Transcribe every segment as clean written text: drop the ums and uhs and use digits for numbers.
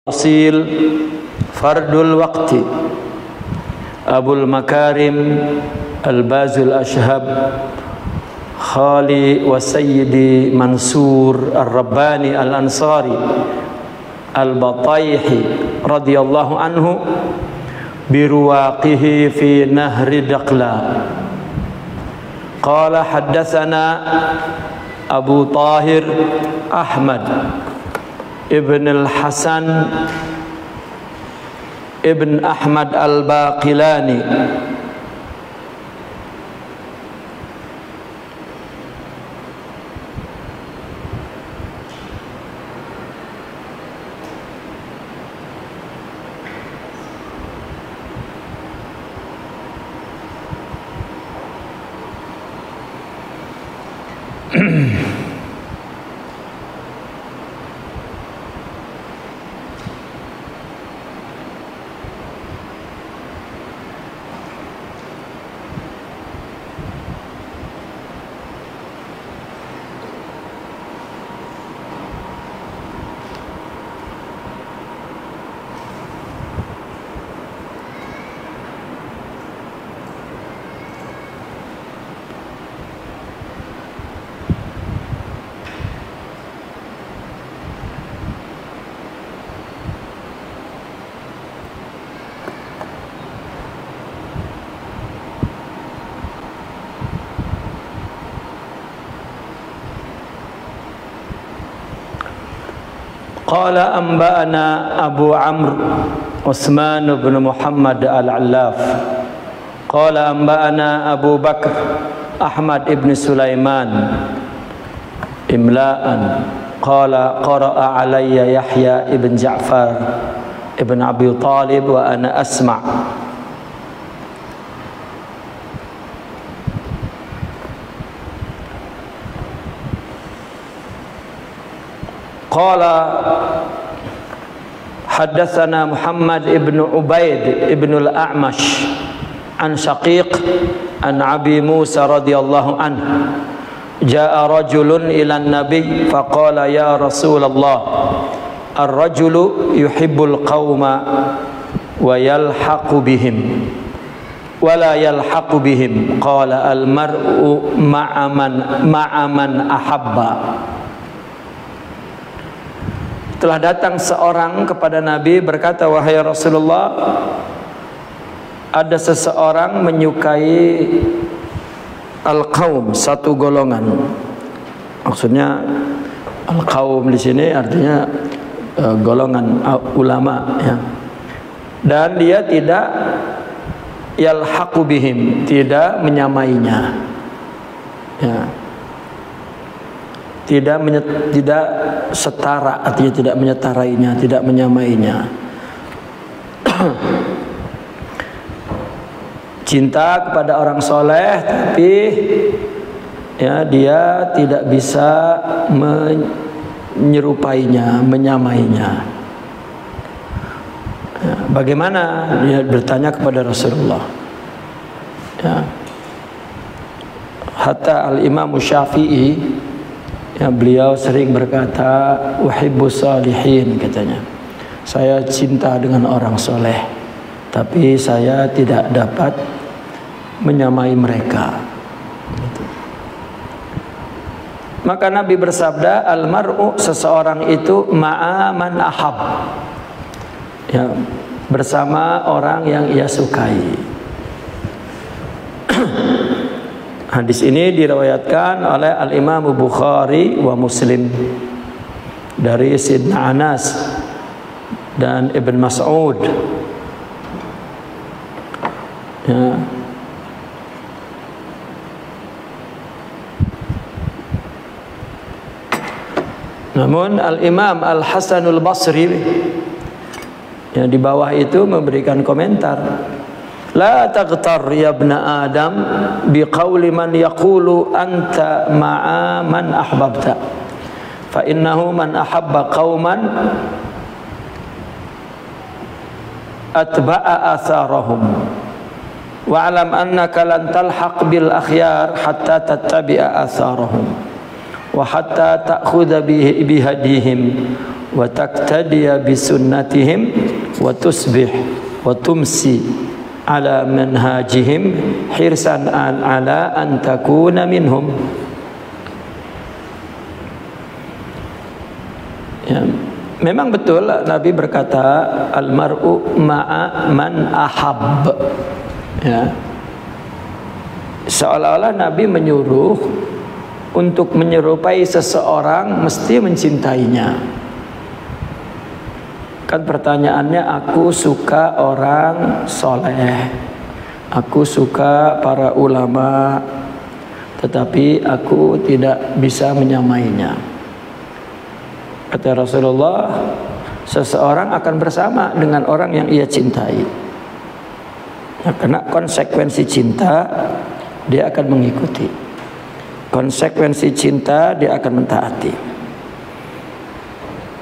Asil Fardul Waqti Abul Makarim Al-Bazul Ashhab Khali wa Sayyidi Mansur Ar-Rabbani Al-Ansari Al-Batayhi radhiyallahu anhu biruwaqihi fi nahri Daqla. Qala haddatsana Abu Tahir Ahmad Ibn al-Hasan Ibn Ahmad al-Baqilani Qala anba'ana Abu Amr Utsman bin Muhammad al-Allaf Qala anba'ana Abu Bakr Ahmad ibn Sulaiman imla'an Qala qara'a alayya Yahya ibn Ja'far ibn Abi Talib wa ana asma' Qala haddatsana Muhammad ibn Ubaid ibn al-A'mash an Shaqiq an Abi Musa radhiyallahu anhu jaa rajulun ila an-nabi faqala ya Rasulullah ar-rajulu yuhibbul qauma wa yalhaqu bihim wa la yalhaqu bihim qala al-mar'u ma'a man ahabba. Telah datang seorang kepada Nabi berkata, wahai Rasulullah, ada seseorang menyukai al-qaum, satu golongan. Maksudnya al-qaum di sini artinya golongan ulama, ya. Dan dia tidak yalhaqu bihim, tidak menyamainya, ya. Tidak setara, artinya tidak menyetarainya, tidak menyamainya. Cinta kepada orang soleh, tapi ya dia tidak bisa menyerupainya, menyamainya. Ya, bagaimana? Dia bertanya kepada Rasulullah. Ya. Hatta al-Imam Syafi'i, ya, beliau sering berkata, uhibbus salihin, katanya. Saya cinta dengan orang soleh, tapi saya tidak dapat menyamai mereka. Maka Nabi bersabda, al-mar'u, seseorang itu ma'a man ahab, ya, bersama orang yang ia sukai. Hadis ini diriwayatkan oleh Al-Imam Bukhari wa Muslim dari Sayyidina Anas dan Ibn Mas'ud. Ya. Namun Al-Imam Al-Hasanul Basri, ya, di bawah itu memberikan komentar. La taghtar ya ibna Adam biqauli man yaqulu anta ma'a man ahbabta fa innahu man ahabba qauman atba'a atharahum wa alam annaka lan talhaq bil akhyar hatta tattabi'a atharahum wa hatta ta'khudha bihadihim wa taqtadiya bi sunnatihim wa tusbih wa tumsi ala manhajihim hirsan ala an takuna minhum. Ya, memang betul Nabi berkata al-mar'u ma'a man ahab. Ya. Seolah-olah Nabi menyuruh untuk menyerupai seseorang mesti mencintainya. Kan pertanyaannya, aku suka orang soleh, aku suka para ulama, tetapi aku tidak bisa menyamainya. Kata Rasulullah, seseorang akan bersama dengan orang yang ia cintai. Nah, karena konsekuensi cinta, dia akan mengikuti. Konsekuensi cinta, dia akan mentaati.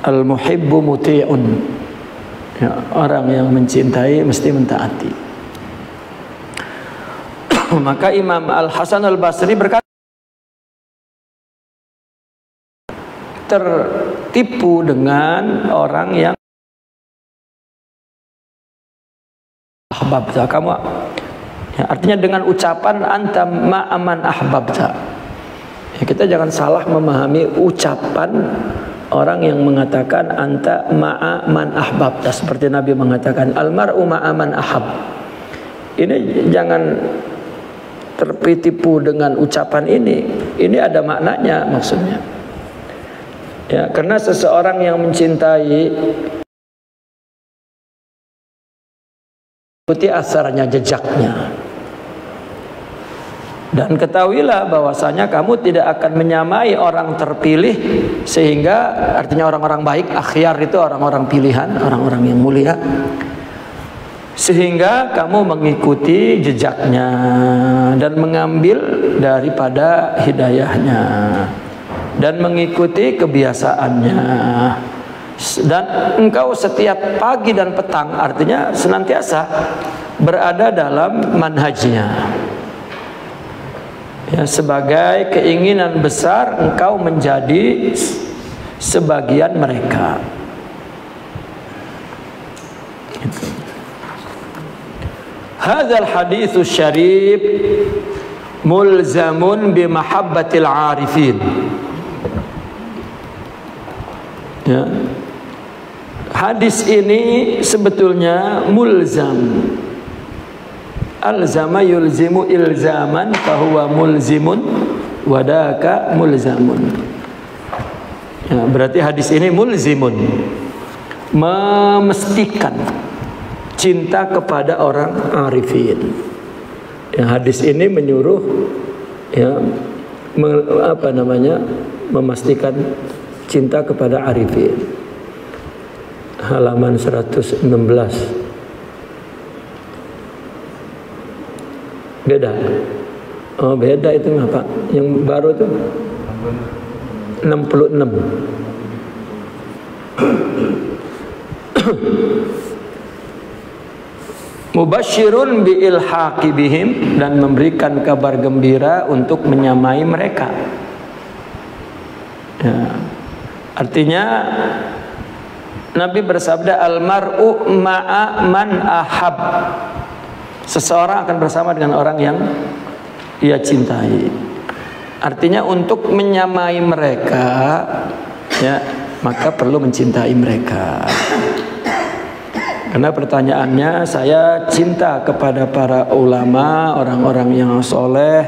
Al-muhibbu muti'un. Ya, orang yang mencintai mesti mentaati. Maka Imam Al-Hasan Al-Basri berkata, tertipu dengan orang yang ahbabta, kamu ya, artinya dengan ucapan anta ma'aman ahbabta. Ya, kita jangan salah memahami ucapan orang yang mengatakan anta ma'aman ahbabta, seperti Nabi mengatakan almar'u ma'aman ahab. Ini jangan tertipu dengan ucapan ini. Ini ada maknanya maksudnya. Ya, karena seseorang yang mencintai ikuti asarnya, jejaknya. Dan ketahuilah bahwasanya kamu tidak akan menyamai orang terpilih, sehingga artinya orang-orang baik, akhyar itu orang-orang pilihan, orang-orang yang mulia, sehingga kamu mengikuti jejaknya dan mengambil daripada hidayahnya dan mengikuti kebiasaannya, dan engkau setiap pagi dan petang, artinya senantiasa berada dalam manhajnya. Ya, sebagai keinginan besar engkau menjadi sebagian mereka. Hadzal haditsus syarif mulzamun bi mahabbatil arifin. Ya. Hadis ini sebetulnya mulzam. Alzama yulzimu ilzaman fahuwa mulzimun wadaka mulzamun. Ya, berarti hadis ini mulzimun, memestikan cinta kepada orang arifin. Ya, hadis ini menyuruh ya memastikan cinta kepada arifin. Halaman 116. Beda. Oh, beda itu apa? Yang baru itu 66. Mubasyirun bi ilhaqi bihim, dan memberikan kabar gembira untuk menyamai mereka. Ya. Artinya Nabi bersabda almar'u ma'a man ahab. Seseorang akan bersama dengan orang yang ia cintai. Artinya untuk menyamai mereka, ya, maka perlu mencintai mereka. Karena pertanyaannya, saya cinta kepada para ulama, orang-orang yang soleh,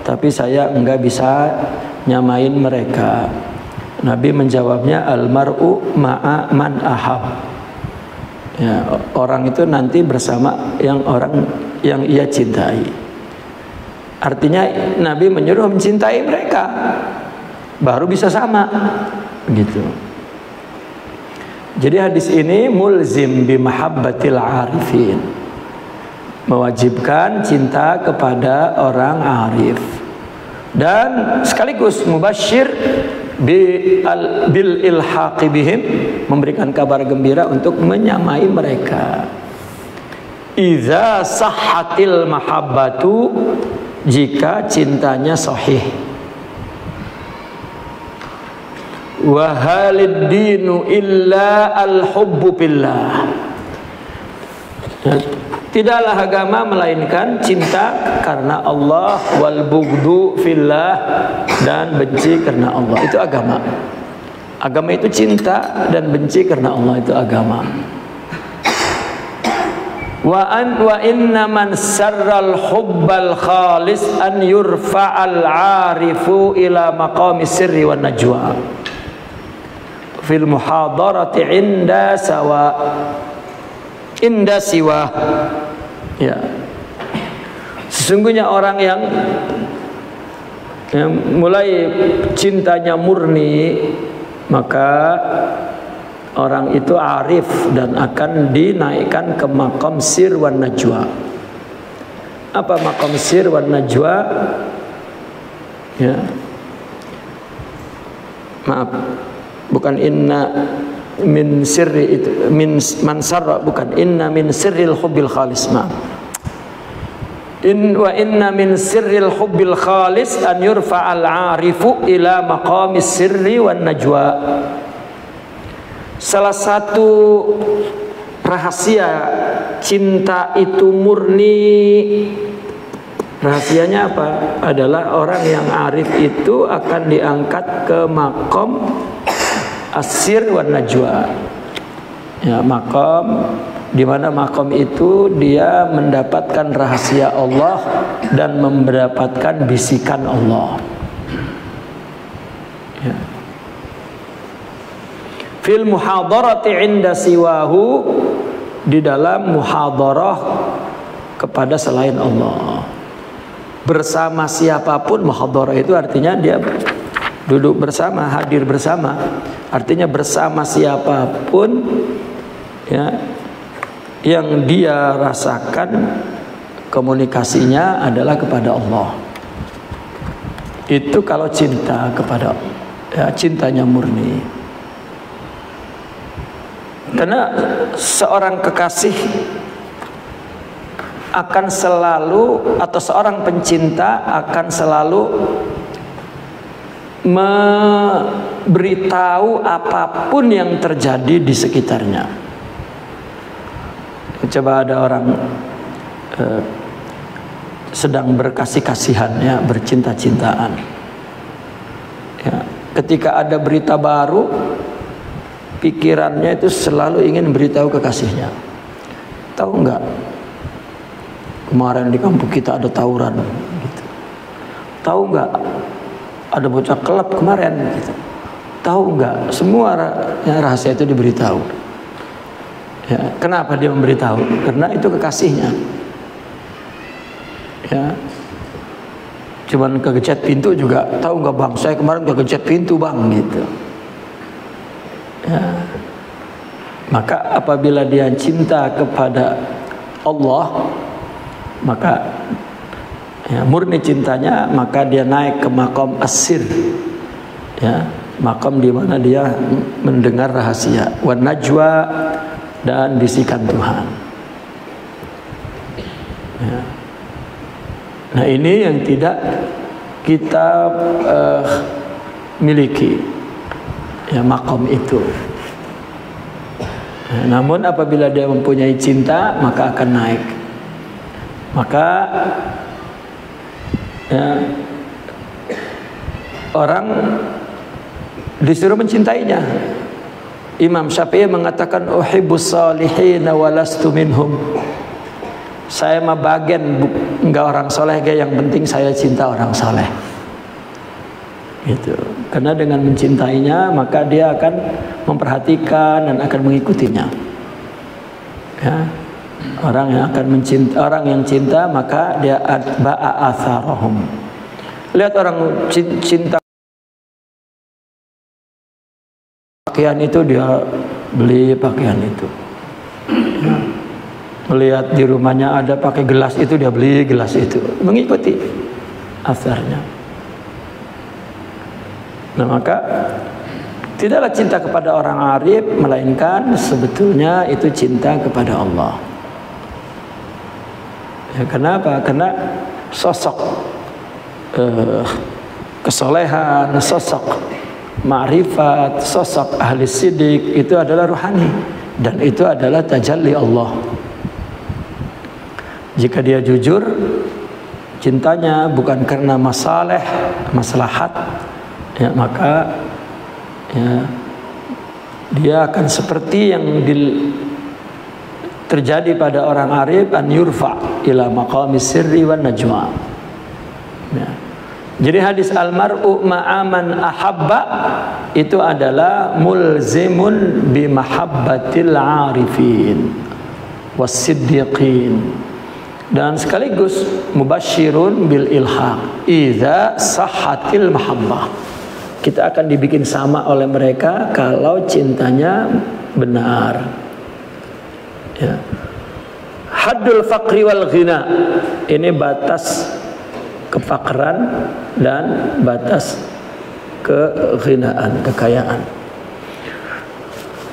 tapi saya enggak bisa nyamain mereka. Nabi menjawabnya almar'u ma'a man ahab. Ya, orang itu nanti bersama orang yang ia cintai. Artinya Nabi menyuruh mencintai mereka, baru bisa sama, begitu. Jadi hadis ini mulzim bi mahabbatil arifin, mewajibkan cinta kepada orang arif, dan sekaligus mubasyir bil ilhaqi bihim, memberikan kabar gembira untuk menyamai mereka. Idza sahhatil mahabbatu, jika cintanya sahih. wa halid dinu illa al-hubbu billah. Tidaklah agama melainkan cinta karena Allah, wal bughdu fillah, dan benci karena Allah. Itu agama. Agama itu cinta dan benci karena Allah, itu agama. Wa inna man sarral hubbal khalis an yurfa'al 'arifu ila maqami sirri wan najwa fil muhadarati inda siwa. Ya. Sesungguhnya orang yang mulai cintanya murni, maka orang itu arif dan akan dinaikkan ke maqam sir wan najwa. Apa maqam sir wan najwa? Ya. Maaf, bukan inna min sirri itu, min mansarra, bukan inna min sirril hubbil khalis. Maaf. Inna min sirril hubbil khalis an yurfa'al 'arifu ila maqamis sirri wan najwa. Salah satu rahasia cinta itu murni, rahasianya apa? Adalah orang yang arif itu akan diangkat ke maqam asir wan najwa. Ya, maqam di mana maqam itu dia mendapatkan rahasia Allah dan mendapatkan bisikan Allah. Ya. Fil muhadarati inda siwahu, di dalam muhadarah kepada selain Allah. Bersama siapapun, muhadarah itu artinya dia duduk bersama, hadir bersama. Artinya bersama siapapun, ya, yang dia rasakan komunikasinya adalah kepada Allah. Itu kalau cinta kepada, ya, cintanya murni. Karena seorang kekasih akan selalu, atau seorang pencinta akan selalu memberitahu apapun yang terjadi di sekitarnya. Coba ada orang sedang berkasih-kasihan, ya, bercinta-cintaan, ya, ketika ada berita baru, pikirannya itu selalu ingin beritahu kekasihnya. Tahu nggak, kemarin di kampung kita ada tawuran gitu. Tahu nggak, ada bocah kelab kemarin gitu. Tahu nggak, semua rahasia itu diberitahu. Ya, kenapa dia memberitahu? Karena itu kekasihnya. Ya, cuman kegecat pintu juga, tahu nggak bang, saya kemarin kegecat pintu bang gitu. Ya. Maka apabila dia cinta kepada Allah, maka, ya, murni cintanya, maka dia naik ke maqam asir, ya, maqam di mana dia mendengar rahasia, wan najwa, dan bisikan Tuhan. Ya. Nah, ini yang tidak kita miliki, ya, maqam itu. Nah, namun apabila dia mempunyai cinta, maka akan naik. Maka, ya, orang disuruh mencintainya. Imam Syafi'i mengatakan, uhibbus salihina walastu minhum. Saya mah bagian enggak orang soleh, yang penting saya cinta orang soleh. Gitu. Karena dengan mencintainya, maka dia akan memperhatikan dan akan mengikutinya. Ya. Orang yang akan mencinta, orang yang cinta, maka dia atba'a atharahum. Lihat orang cinta pakaian itu, dia beli pakaian itu. Ya. Melihat di rumahnya ada pakai gelas itu, dia beli gelas itu, mengikuti asarnya. Nah, maka tidaklah cinta kepada orang arif, melainkan sebetulnya itu cinta kepada Allah. Ya, kenapa? Karena sosok kesolehan, sosok ma'rifat, sosok ahli sidik itu adalah ruhani dan itu adalah tajalli Allah. Jika dia jujur, cintanya bukan karena maslahat, ya, maka ya, dia akan seperti yang terjadi pada orang arif, an yurfa ila maqamis sirri wan najwa. Ya. Jadi hadis almar'u ma'aman ahabba itu adalah mulzimun bi mahabbatil arifin was-siddiqin, dan sekaligus mubasyirun bil ilhaq idza sahhatil mahabbah. Kita akan dibikin sama oleh mereka kalau cintanya benar. Ya. Haddul faqri wal ghina, ini batas kefakran dan batas keghinaan, kekayaan.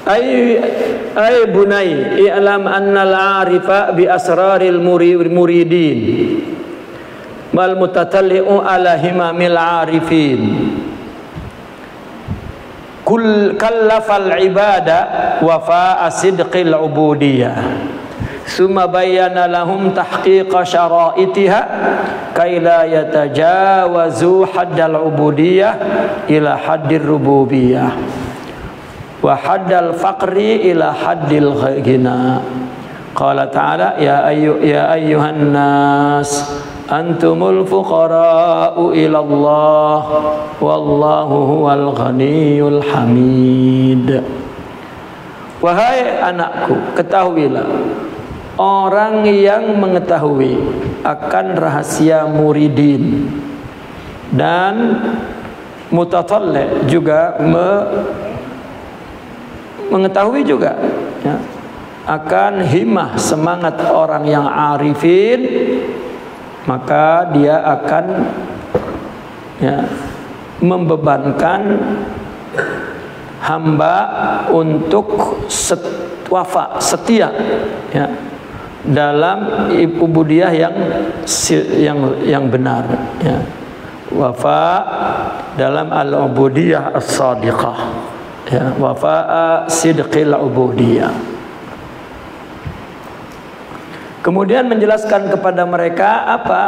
Ay bunai i'lam anna al-arifa bi asraril muridin wal mutatalli'u ala himamil arifin kallafal ibada wafa'a sidqil ubudiyah summa bayyana lahum tahqiqa syara'itiha kay la yatajawazu haddal ubudiyah ila haddir rububiyah wa haddal faqri ila haddil ghina. Qala ta'ala ya ayyuhan nas antumul fuqara'u ila Allah wallahu huwal ghaniyul hamid. Wahai anakku, ketahuilah, orang yang mengetahui akan rahasia muridin dan mutatalli juga mengetahui juga, ya, akan himmah semangat orang yang arifin, maka dia akan, ya, membebankan hamba untuk wafa, setia, ya, dalam ubudiyah yang benar, ya. Wafa dalam al-ubudiyah as-sadiqah, ya, wafa'a sidqil ubudiyah. Kemudian menjelaskan kepada mereka apa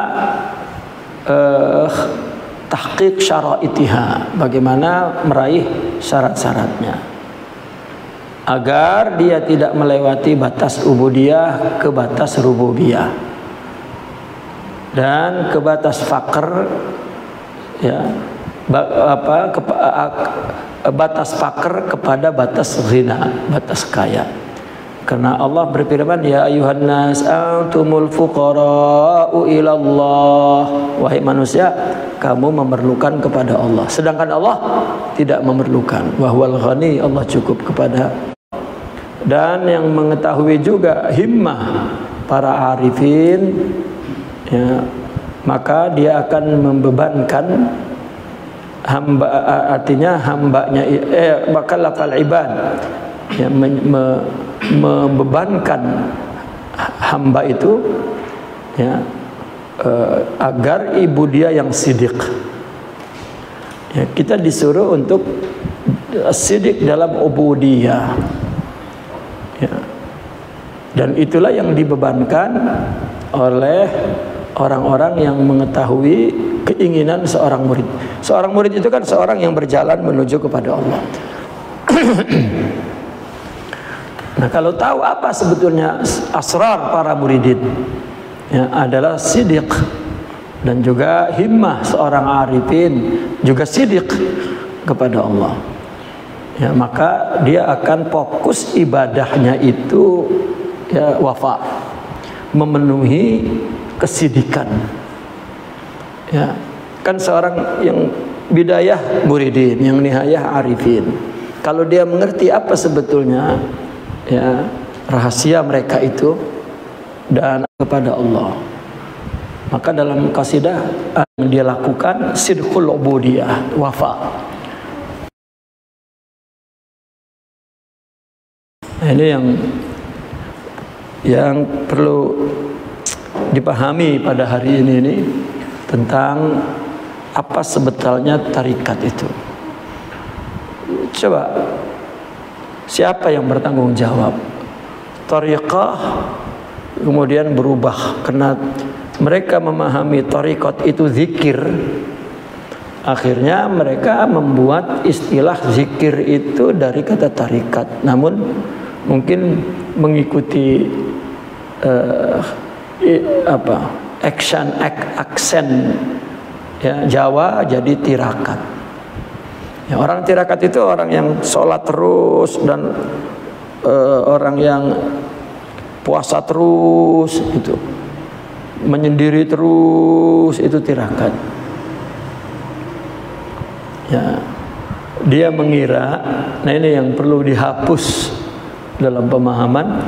tahqiq syara'itiha, bagaimana meraih syarat-syaratnya agar dia tidak melewati batas ubudiyah ke batas rububiyah dan ke batas faqr, ya, batas faqr kepada batas ghina, batas kaya. Karena Allah berfirman, ya ayuhan nas antumul fuqara'u ilallah, wahai manusia, kamu memerlukan kepada Allah, sedangkan Allah tidak memerlukan. Wahwal ghani, Allah cukup kepada. Dan yang mengetahui juga himmah para arifin, ya, maka dia akan membebankan hamba, artinya hambanya, bakal lafal ibad, ya, membebankan hamba itu, ya, agar ibu dia yang sidik, ya, kita disuruh untuk sidik dalam ubudiyah, ya, dan itulah yang dibebankan oleh orang-orang yang mengetahui keinginan seorang murid. Seorang murid itu kan seorang yang berjalan menuju kepada Allah. Nah, kalau tahu apa sebetulnya asrar para muridin, ya, adalah sidik, dan juga himmah seorang arifin juga sidik kepada Allah, ya, maka dia akan fokus ibadahnya itu, ya, wafa, memenuhi kesidikan, ya. Kan seorang yang bidayah muridin, yang nihayah arifin, kalau dia mengerti apa sebetulnya, ya, rahasia mereka itu dan kepada Allah, maka dalam qasidah yang dia lakukan sidqul ubudiyah, wafa. Nah, ini yang perlu dipahami pada hari ini tentang apa sebetulnya tarikat itu. Coba, siapa yang bertanggung jawab? Thariqah kemudian berubah karena mereka memahami thariqat itu zikir. Akhirnya mereka membuat istilah zikir itu dari kata tarikat. Namun mungkin mengikuti aksen ya, Jawa jadi tirakat. Ya, orang tirakat itu orang yang sholat terus dan orang yang puasa terus, itu menyendiri terus, itu tirakat. Ya, dia mengira, nah ini yang perlu dihapus dalam pemahaman,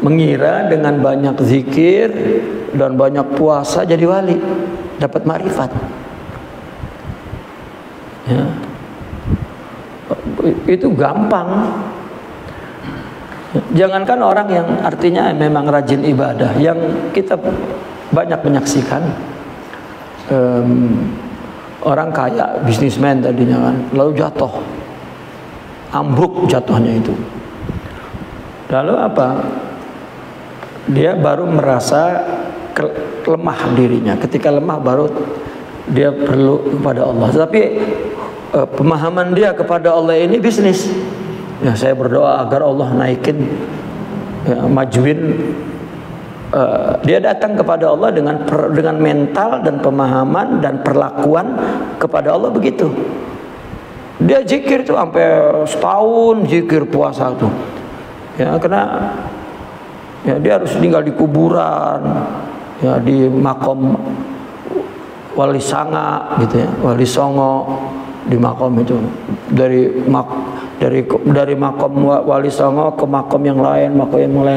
mengira dengan banyak zikir dan banyak puasa jadi wali, dapat ma'rifat. Ya. Itu gampang. Jangankan orang yang artinya memang rajin ibadah, yang kita banyak menyaksikan orang kaya, bisnismen tadinya kan, lalu jatuh, ambruk jatuhnya itu. Lalu apa? Dia baru merasa lemah dirinya. Ketika lemah baru dia perlu kepada Allah. Tapi pemahaman dia kepada Allah ini bisnis. Ya, saya berdoa agar Allah naikin, ya, majuin. Dia datang kepada Allah dengan mental dan pemahaman dan perlakuan kepada Allah begitu. Dia zikir tuh sampai setahun, zikir puasa tuh. Ya, karena ya, dia harus tinggal di kuburan, ya, di makom Wali Sanga gitu ya, Wali Songo, di makom itu, dari makom Wali Songo ke makom yang lain,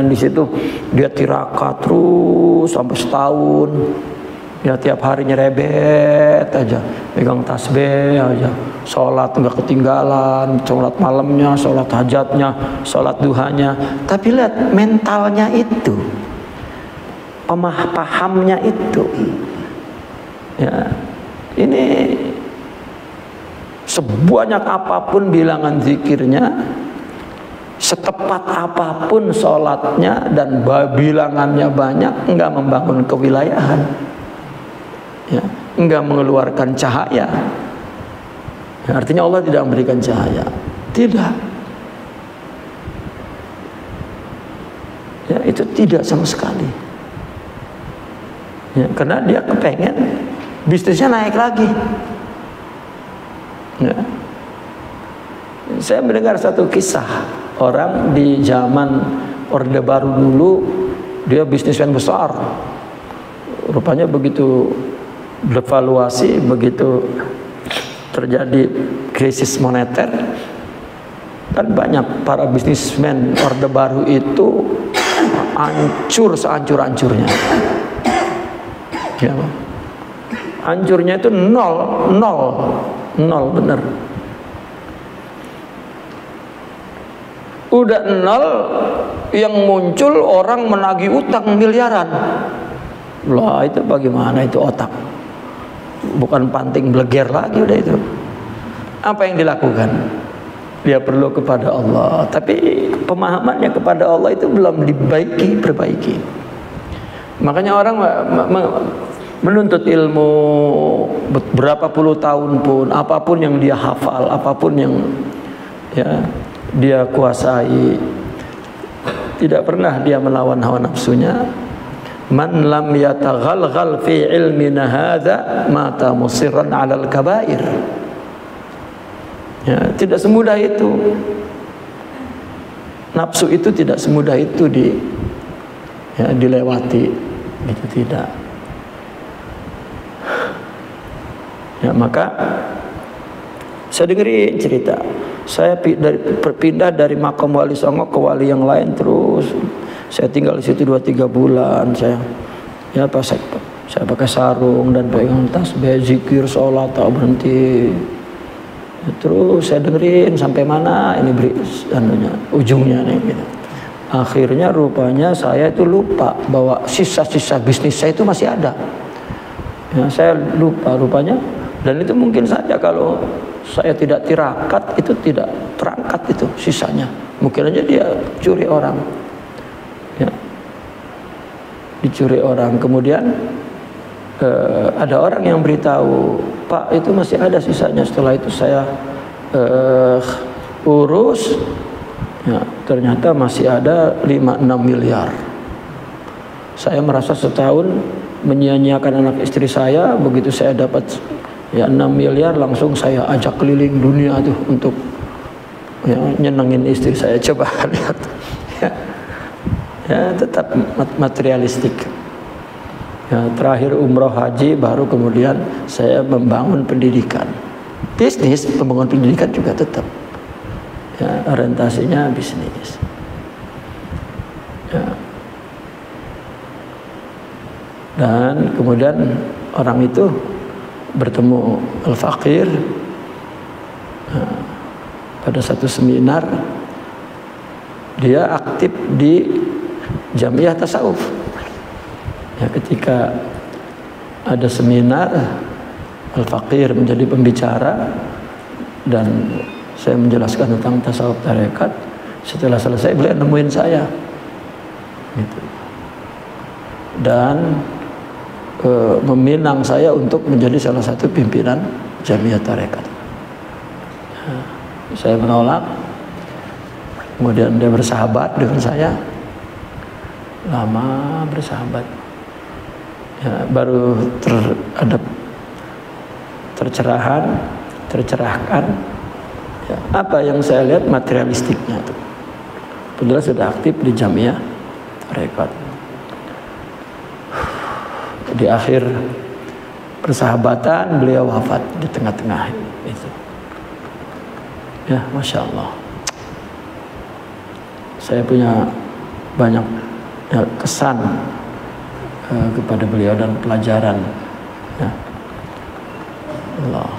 di situ dia tirakat terus sampai setahun. Ya, tiap hari nyerebet aja, pegang tasbih aja, sholat nggak ketinggalan, sholat malamnya, sholat hajatnya, sholat duhanya. Tapi lihat mentalnya itu, pahamnya itu. Ya, ini sebanyak apapun bilangan zikirnya, setepat apapun sholatnya dan bilangannya banyak, enggak membangun kewilayahan, ya, enggak mengeluarkan cahaya. Ya, artinya Allah tidak memberikan cahaya, tidak. Ya, itu tidak sama sekali. Ya, karena dia kepengen bisnisnya naik lagi. Ya. Saya mendengar satu kisah orang di zaman Orde Baru dulu, dia bisnismen besar. Rupanya begitu devaluasi, begitu terjadi krisis moneter, kan banyak para bisnismen Orde Baru itu hancur sehancur-hancurnya. Ya, hancurnya itu nol bener. Udah nol, yang muncul orang menagih utang miliaran. Lah, itu bagaimana itu otak? Bukan panting bleger lagi udah itu. Apa yang dilakukan? Dia perlu kepada Allah, tapi pemahamannya kepada Allah itu belum perbaiki. Makanya orang menuntut ilmu berapa puluh tahun pun, apapun yang dia hafal, apapun yang ya dia kuasai, tidak pernah dia melawan hawa nafsunya. Man lam yataghalghal fi ilmina hadza mata musirran 'alal kabair. Ya, tidak semudah itu. Nafsu itu tidak semudah itu dilewati. Itu tidak. Ya, maka saya dengerin cerita. Saya berpindah dari makom Wali Songo ke wali yang lain terus. Saya tinggal di situ 2-3 bulan. Saya pakai sarung dan pegang tasbih, zikir, sholat tak berhenti. Terus saya dengerin sampai mana ini ujungnya nih gitu. Akhirnya rupanya saya itu lupa bahwa sisa-sisa bisnis saya itu masih ada. Ya, saya lupa rupanya. Dan itu mungkin saja kalau saya tidak tirakat, itu tidak terangkat itu sisanya. Mungkin aja dia curi orang, ya, dicuri orang. Kemudian ada orang yang beritahu, Pak, itu masih ada sisanya. Setelah itu saya urus, ya, ternyata masih ada 5-6 miliar. Saya merasa setahun menyia-nyiakan anak istri saya. Begitu saya dapat ya 6 miliar, langsung saya ajak keliling dunia tuh untuk ya, nyenengin istri saya. Coba lihat, ya, tetap materialistik. Ya, terakhir umroh haji, baru kemudian saya membangun pendidikan. Bisnis, pembangunan pendidikan juga tetap, ya, orientasinya bisnis. Ya. Dan kemudian orang itu bertemu al-faqir pada satu seminar. Dia aktif di Jamiah Tasawuf. Ya, ketika ada seminar, al-faqir menjadi pembicara dan saya menjelaskan tentang tasawuf tarekat. Setelah selesai, beliau nemuin saya, gitu. Dan meminang saya untuk menjadi salah satu pimpinan Jamiah Tarekat. Saya menolak. Kemudian dia bersahabat dengan saya, lama bersahabat. Ya, baru tercerahkan. Ya, apa yang saya lihat materialistiknya itu. Padahal sudah aktif di Jamiah Tarekat. Di akhir persahabatan beliau wafat di tengah-tengah itu. Ya, Masya Allah. Saya punya banyak ya, kesan kepada beliau dan pelajaran. Ya. Allah.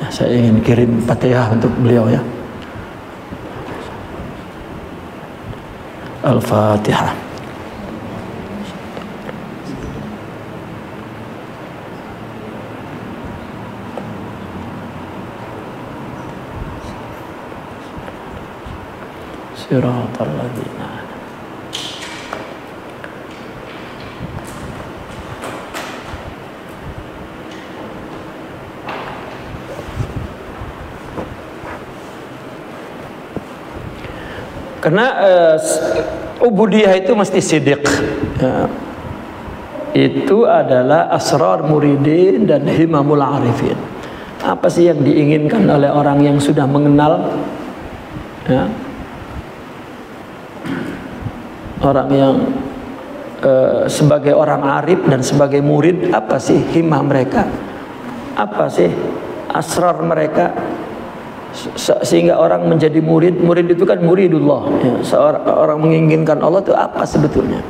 Ya, saya ingin kirim Fatihah untuk beliau ya. Al-Fatihah. Siratal ladzina. Karena ubudiyah itu mesti sidik. Ya. Itu adalah asrar muridin dan himamul arifin. Apa sih yang diinginkan oleh orang yang sudah mengenal? Ya. Orang yang sebagai orang arif dan sebagai murid, apa sih himah mereka? Apa sih asrar mereka? Sehingga orang menjadi murid. Murid itu kan muridullah ya. Seorang menginginkan Allah itu apa sebetulnya?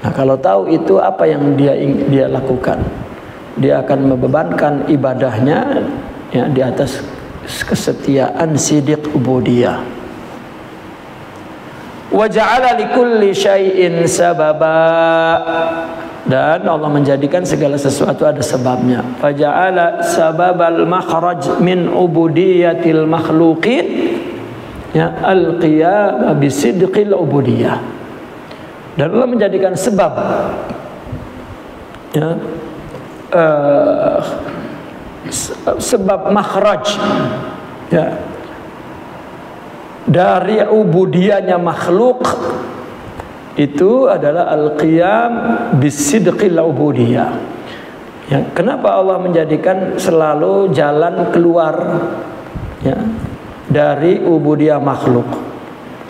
Nah, kalau tahu itu, apa yang dia lakukan? Dia akan membebankan ibadahnya ya, di atas kesetiaan sidiq ubudiyah. Wa ja'ala likulli syai'in sababa, dan Allah menjadikan segala sesuatu ada sebabnya. Fa ja'ala sababal makhraj min ubudiyatil makhluqin ya al-qiyam bi sidqil ubudiyah. Dan Allah menjadikan sebab ya sebab makhraj ya dari ubudiyahnya makhluk itu adalah al-qiyam bisidqil ubudiyah. Ya, kenapa Allah menjadikan selalu jalan keluar ya, dari ubudiyah makhluk?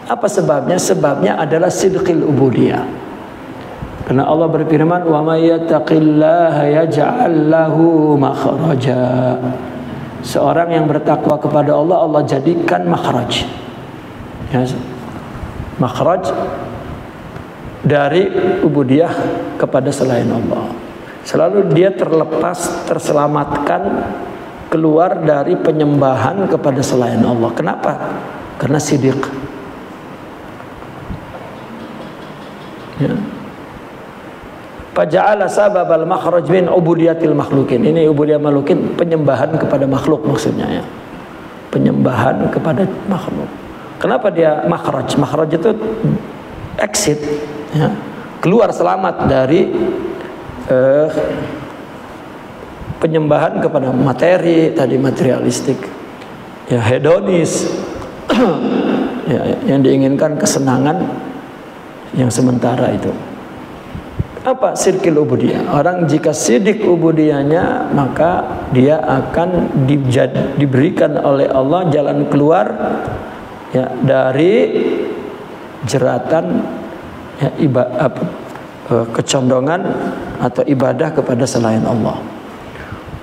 Apa sebabnya? Sebabnya adalah sidqil ubudiyah. Karena Allah berfirman, "Wa may yattaqillaha yaj'al lahu makhraja." Seorang yang bertakwa kepada Allah, Allah jadikan makhraj. Ya, makhraj dari ubudiyah kepada selain Allah. Selalu dia terlepas, terselamatkan keluar dari penyembahan kepada selain Allah. Kenapa? Karena sidiq. Ya. Faja'ala sababal makhraj min ubudiyatil makhlukin. Ini ubudiyah makhlukin, penyembahan kepada makhluk maksudnya ya. Penyembahan kepada makhluk. Kenapa dia makhraj? Makhraj itu exit ya. Keluar selamat dari penyembahan kepada materi tadi, materialistik ya, hedonis ya, yang diinginkan kesenangan yang sementara itu. Apa sirkil ubudiyah? Orang jika sidik ubudiyahnya, maka dia akan diberikan oleh Allah jalan keluar ya, dari jeratan ya, kecondongan atau ibadah kepada selain Allah.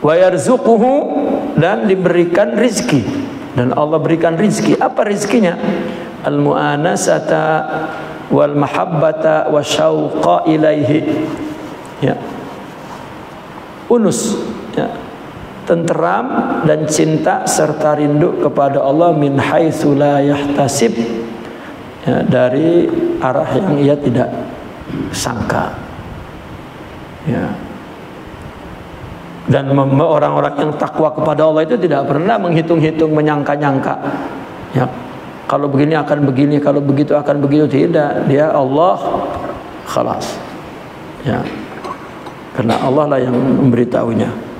Wa yarzuquhu, dan diberikan rizki, dan Allah berikan rizki. Apa rizkinya? Al-mu'anasata wal mahabbata wa syauqa ilaihi ya, unus ya, tenteram dan cinta serta rindu kepada Allah min haitsu la yahtasib ya, dari arah yang ia tidak sangka ya. Dan orang-orang yang takwa kepada Allah itu tidak pernah menghitung-hitung, menyangka-nyangka ya, kalau begini akan begini, kalau begitu akan begitu. Tidak, dia Allah khalas ya, karena Allah lah yang memberitahunya.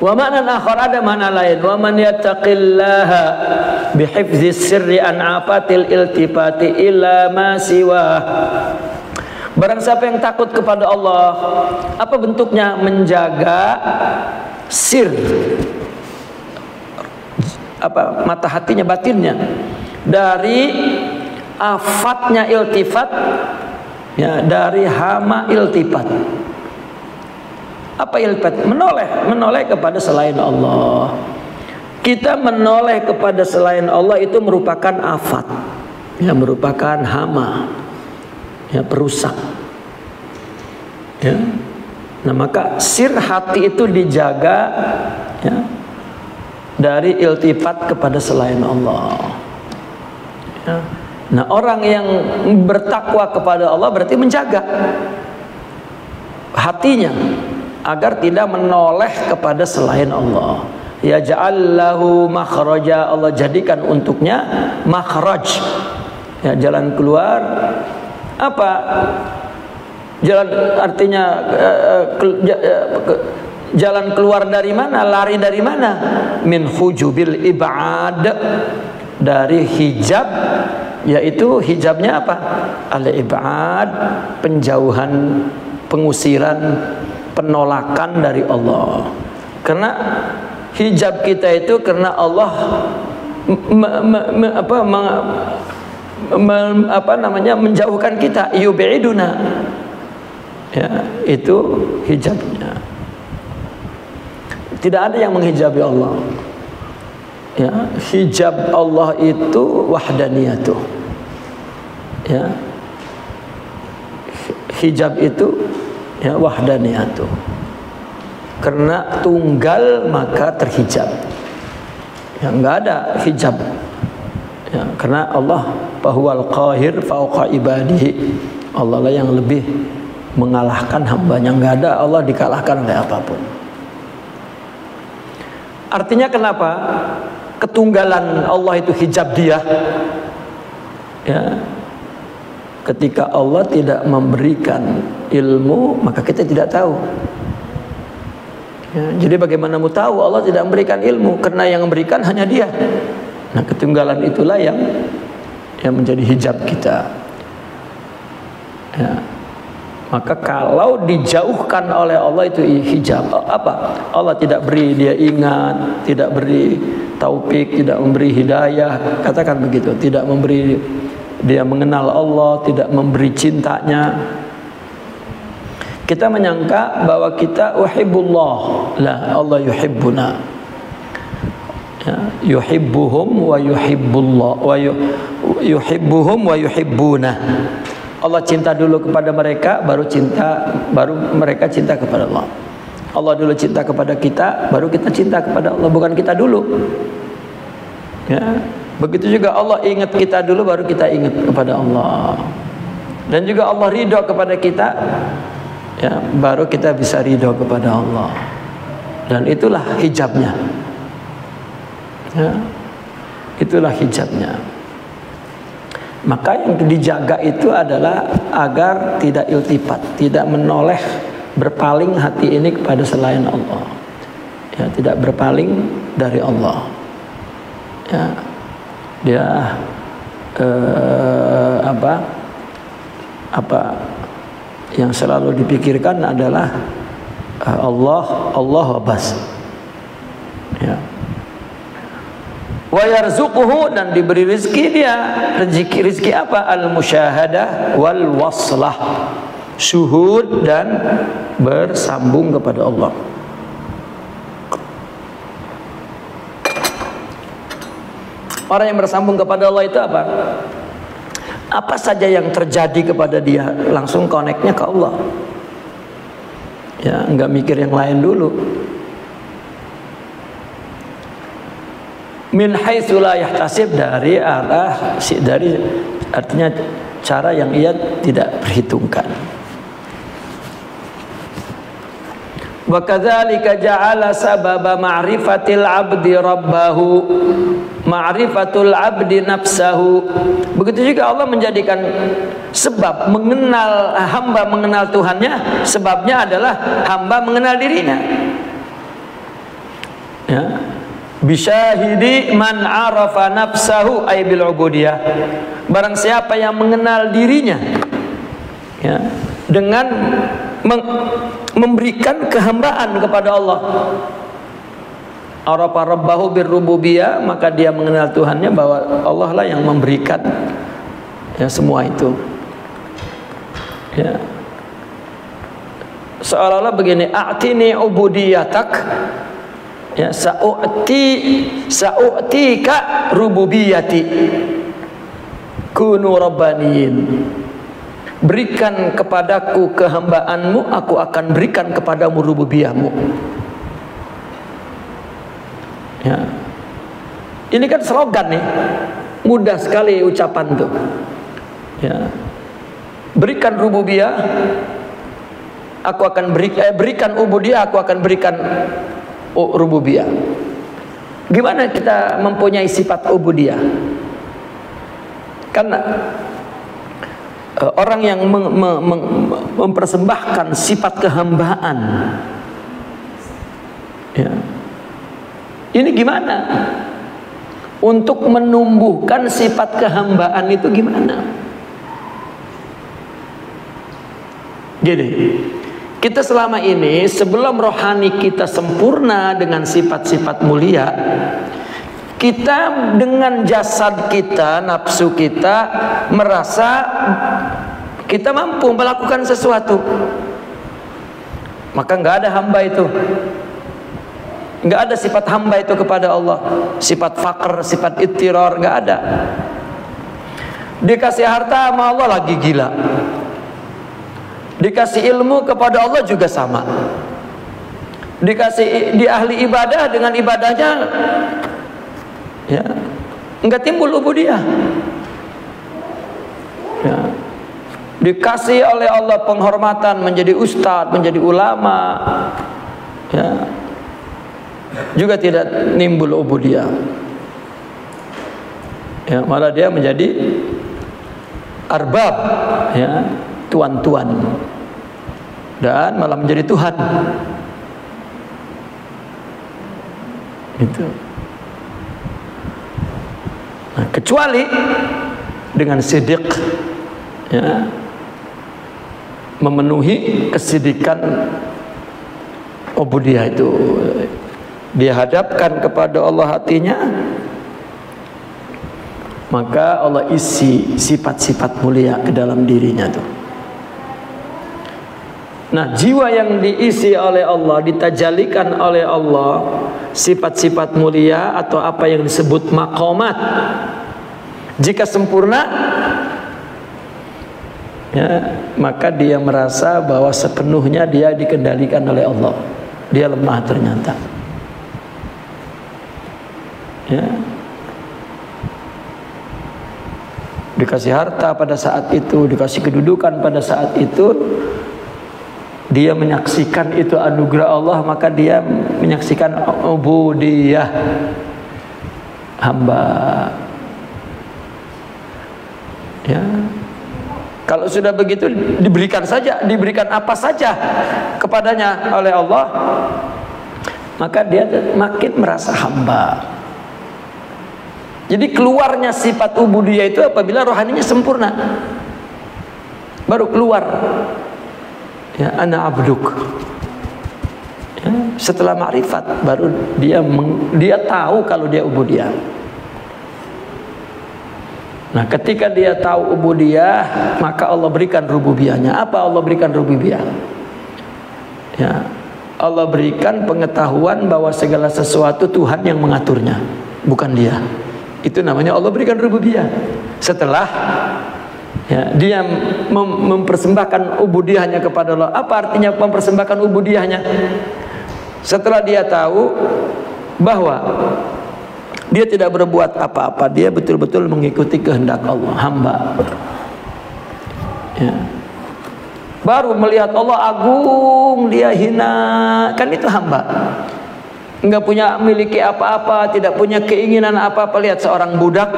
Wa ma'nan akhar, ada makna lain. Wa man yattaqillaha bihifdzis sirri an afatil iltifati ila ma siwa. Barang siapa yang takut kepada Allah, apa bentuknya? Menjaga sir, apa, mata hatinya, batinnya, dari afatnya iltifat ya, dari hama iltifat. Apa iltifat? Menoleh kepada selain Allah. Kita menoleh kepada selain Allah itu merupakan afat ya, merupakan hama ya, perusak ya. Nah, maka sir hati itu dijaga ya, dari iltifat kepada selain Allah ya. Nah, orang yang bertakwa kepada Allah berarti menjaga hatinya agar tidak menoleh kepada selain Allah. Ya ja'allahu makhraja, Allah jadikan untuknya makhraj ya, jalan keluar. Apa jalan artinya? Jalan keluar dari mana? Lari dari mana? Min hujubil ibad, dari hijab, yaitu hijabnya apa? Al-ibad, penjauhan, pengusiran, penolakan dari Allah. Karena hijab kita itu karena Allah menjauhkan kita, yubaiduna ya, itu hijabnya. Tidak ada yang menghijabi Allah ya. Hijab Allah itu wahdaniyatuh ya, hijab itu ya, wahdaniyatuh, karena tunggal maka terhijab ya, nggak ada hijab ya, karena Allah fahuwal qahir fauqa ibadihi, Allah lah yang lebih mengalahkan hambanya. Nggak ada Allah dikalahkan oleh apapun. Artinya kenapa ketunggalan Allah itu hijab dia ya, ketika Allah tidak memberikan ilmu maka kita tidak tahu ya. Jadi bagaimana mau tahu Allah tidak memberikan ilmu? Karena yang memberikan hanya Dia. Nah, ketunggalan itulah yang menjadi hijab kita ya. Maka kalau dijauhkan oleh Allah itu hijab, apa? Allah tidak beri dia ingat, tidak beri taufik, tidak memberi hidayah, katakan begitu, tidak memberi dia mengenal Allah, tidak memberi cintanya. Kita menyangka bahwa kita uhibbullah, lah Allah yuhibbuna ya, yuhibbuhum wa yuhibbullah wa yuhibbuhum wa yuhibbuna. Allah cinta dulu kepada mereka, baru mereka cinta kepada Allah. Allah dulu cinta kepada kita, baru kita cinta kepada Allah, bukan kita dulu ya. Begitu juga Allah ingat kita dulu, baru kita ingat kepada Allah. Dan juga Allah ridho kepada kita, ya, baru kita bisa ridho kepada Allah. Dan itulah hijabnya, ya, itulah hijabnya. Maka yang dijaga itu adalah agar tidak iltifat, tidak menoleh, berpaling hati ini kepada selain Allah, ya, tidak berpaling dari Allah, ya. Dia apa yang selalu dipikirkan adalah Allah bas, ya. Wa yarzuquhu, dan diberi rezeki dia. Rezeki apa? Al-musyahadah wal waslah, syuhud dan bersambung kepada Allah. Orang yang bersambung kepada Allah itu apa? Apa saja yang terjadi kepada dia langsung koneknya ke Allah, ya, nggak mikir yang lain dulu. Min haitsu la yahtasib, dari artinya cara yang ia tidak perhitungkan. Wa kadzalika ja'ala sababa ma'rifatil 'abdi rabbahu ma'rifatul 'abdi nafsahu. Begitu juga Allah menjadikan sebab hamba mengenal Tuhannya, sebabnya adalah hamba mengenal dirinya, ya. Bisyahidi man 'arafa nafsahu ay bil 'ubudiyah. Barang siapa yang mengenal dirinya, ya, dengan memberikan kehambaan kepada Allah. Arafa rabbahu birrububiyah, maka dia mengenal Tuhannya bahwa Allah lah yang memberikan, ya, semua itu, ya. Seolah-olah begini, a'tini ubudiyatak, ya, sa'u'tika rububiyati kunu rabbaniyin. Berikan kepadaku kehambaanmu, aku akan berikan kepadamu rububiyahmu, ya. Ini kan slogan nih, mudah sekali ucapan tuh, ya. Berikan rububiyah, aku akan berikan ubudiyah, aku akan berikan rububiyah. Gimana kita mempunyai sifat ubudiyah? Karena orang yang mempersembahkan sifat kehambaan, ya, ini gimana untuk menumbuhkan sifat kehambaan itu gimana? Gini, kita selama ini sebelum rohani kita sempurna dengan sifat-sifat mulia, kita dengan jasad kita, nafsu kita, merasa kita mampu melakukan sesuatu. Maka nggak ada hamba itu, nggak ada sifat hamba itu kepada Allah. Sifat faqr, sifat ittirar, nggak ada. Dikasih harta sama Allah lagi gila, dikasih ilmu kepada Allah juga sama, dikasih di ahli ibadah dengan ibadahnya, ya, enggak timbul ubudiyah, ya. Dikasih oleh Allah penghormatan menjadi ustadz, menjadi ulama, ya, juga tidak nimbul ubudiyah, ya, malah dia menjadi arbab, ya, tuan-tuan, dan malah menjadi Tuhan, itu. Nah, kecuali dengan sidik, ya, memenuhi kesidikan ubudiyah itu, dia hadapkan kepada Allah hatinya, maka Allah isi sifat-sifat mulia ke dalam dirinya tuh. Nah, jiwa yang diisi oleh Allah, ditajalikan oleh Allah sifat-sifat mulia atau apa yang disebut maqamat, jika sempurna, ya, maka dia merasa bahwa sepenuhnya dia dikendalikan oleh Allah. Dia lemah ternyata, ya. dikasih harta pada saat itu, dikasih kedudukan pada saat itu, dia menyaksikan itu anugerah Allah, maka dia menyaksikan ubudiyah, hamba. Ya, kalau sudah begitu diberikan saja, diberikan apa saja kepadanya oleh Allah, maka dia makin merasa hamba. Jadi keluarnya sifat ubudiyah itu apabila rohaninya sempurna, baru keluar. Ya, ana abduk. Ya, setelah ma'rifat baru dia tahu kalau dia ubudiyah. Nah, ketika dia tahu ubudiyah, maka Allah berikan rububiyahnya. Apa Allah berikan rububiyah? Ya, Allah berikan pengetahuan bahwa segala sesuatu Tuhan yang mengaturnya, bukan dia. Itu namanya Allah berikan rububiyah. Setelah ya, dia mempersembahkan ubudiyahnya kepada Allah. Apa artinya mempersembahkan ubudiyahnya? Setelah dia tahu bahwa dia tidak berbuat apa-apa, dia betul-betul mengikuti kehendak Allah, hamba. Ya. Baru melihat Allah agung, dia hina, kan itu hamba. Enggak punya miliki apa-apa, tidak punya keinginan apa-apa. Lihat seorang budak,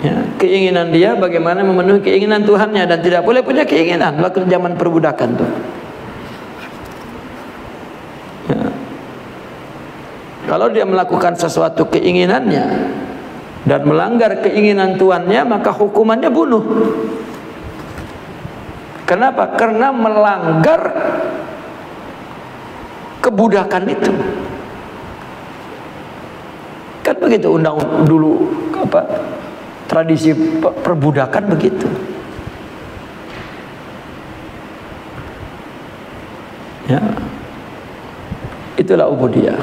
ya, keinginan dia bagaimana memenuhi keinginan Tuhannya, dan tidak boleh punya keinginan waktu zaman perbudakan tuh. Ya. Kalau dia melakukan sesuatu keinginannya dan melanggar keinginan tuannya, maka hukumannya bunuh. Kenapa? Karena melanggar kebudakan itu. Kan begitu undang dulu apa? Tradisi perbudakan begitu. Ya. Itulah ubudiyah.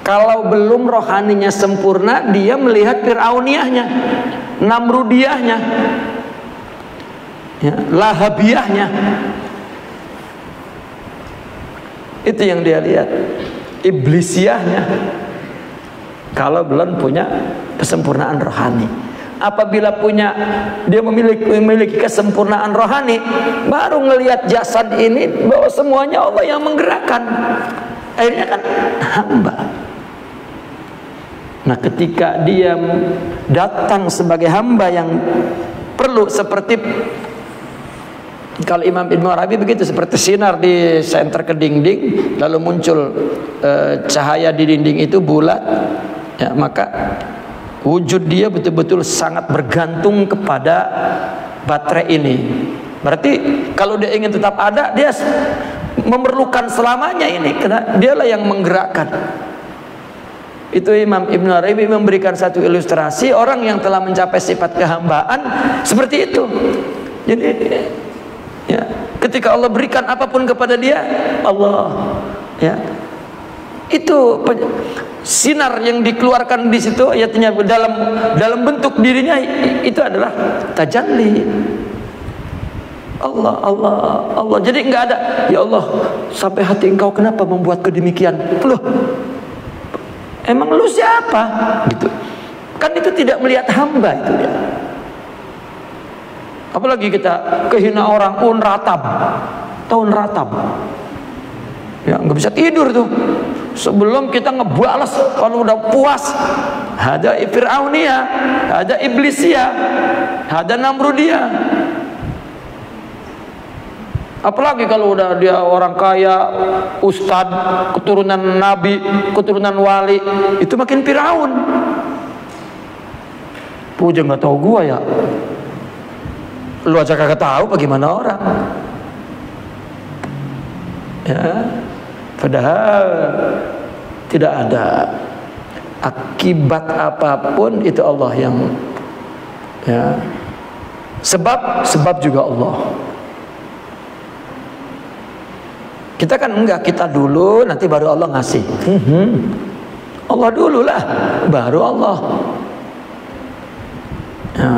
Kalau belum rohaninya sempurna, dia melihat Fir'auniyahnya, Namrudiyahnya, ya, Lahabiyahnya. Itu yang dia lihat, Iblisiyahnya. Kalau belum punya kesempurnaan rohani. Apabila dia memiliki kesempurnaan rohani, baru ngelihat jasad ini bahwa semuanya Allah yang menggerakkan. Akhirnya kan hamba. Nah, ketika dia datang sebagai hamba yang perlu, seperti kalau Imam Ibnu Arabi begitu, seperti sinar di senter ke dinding, lalu muncul cahaya di dinding itu bulat, ya, maka wujud dia betul-betul sangat bergantung kepada baterai ini. Berarti kalau dia ingin tetap ada, dia memerlukan selamanya ini, karena dialah yang menggerakkan. Itu Imam Ibnu Arabi memberikan satu ilustrasi orang yang telah mencapai sifat kehambaan seperti itu. Jadi ya, ketika Allah berikan apapun kepada dia, Allah, ya, itu sinar yang dikeluarkan di situ, artinya dalam bentuk dirinya itu adalah tajalli. Allah, Allah, Allah. Jadi enggak ada, ya Allah, sampai hati engkau kenapa membuatku demikian? Loh, emang lu siapa? Gitu. Kan itu tidak melihat hamba itu ya. Apalagi kita kehina orang, unratab. Tahu unratab? Ya, nggak bisa tidur tuh. Sebelum kita ngebalas, kalau udah puas, ada Fir'auniyah, ada Iblisiyah, ada Namrudiyah. Apalagi kalau udah dia orang kaya, ustadz, keturunan nabi, keturunan wali, itu makin Firaun. Puja nggak tahu gua ya. Lu aja kagak tahu bagaimana orang. Ya, padahal tidak ada akibat apapun, itu Allah yang, ya, sebab juga Allah. Kita kan enggak, kita dulu nanti baru Allah ngasih. Allah dulu lah, baru Allah. Ya.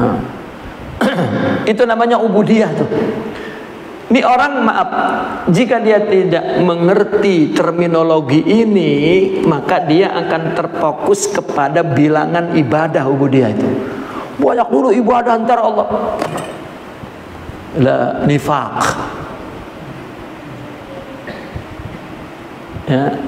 Itu namanya ubudiyah tuh. Ini orang, maaf, jika dia tidak mengerti terminologi ini, maka dia akan terfokus kepada bilangan ibadah ubudiyah itu. banyak dulu ibadah antara Allah. La nifaq. Ya.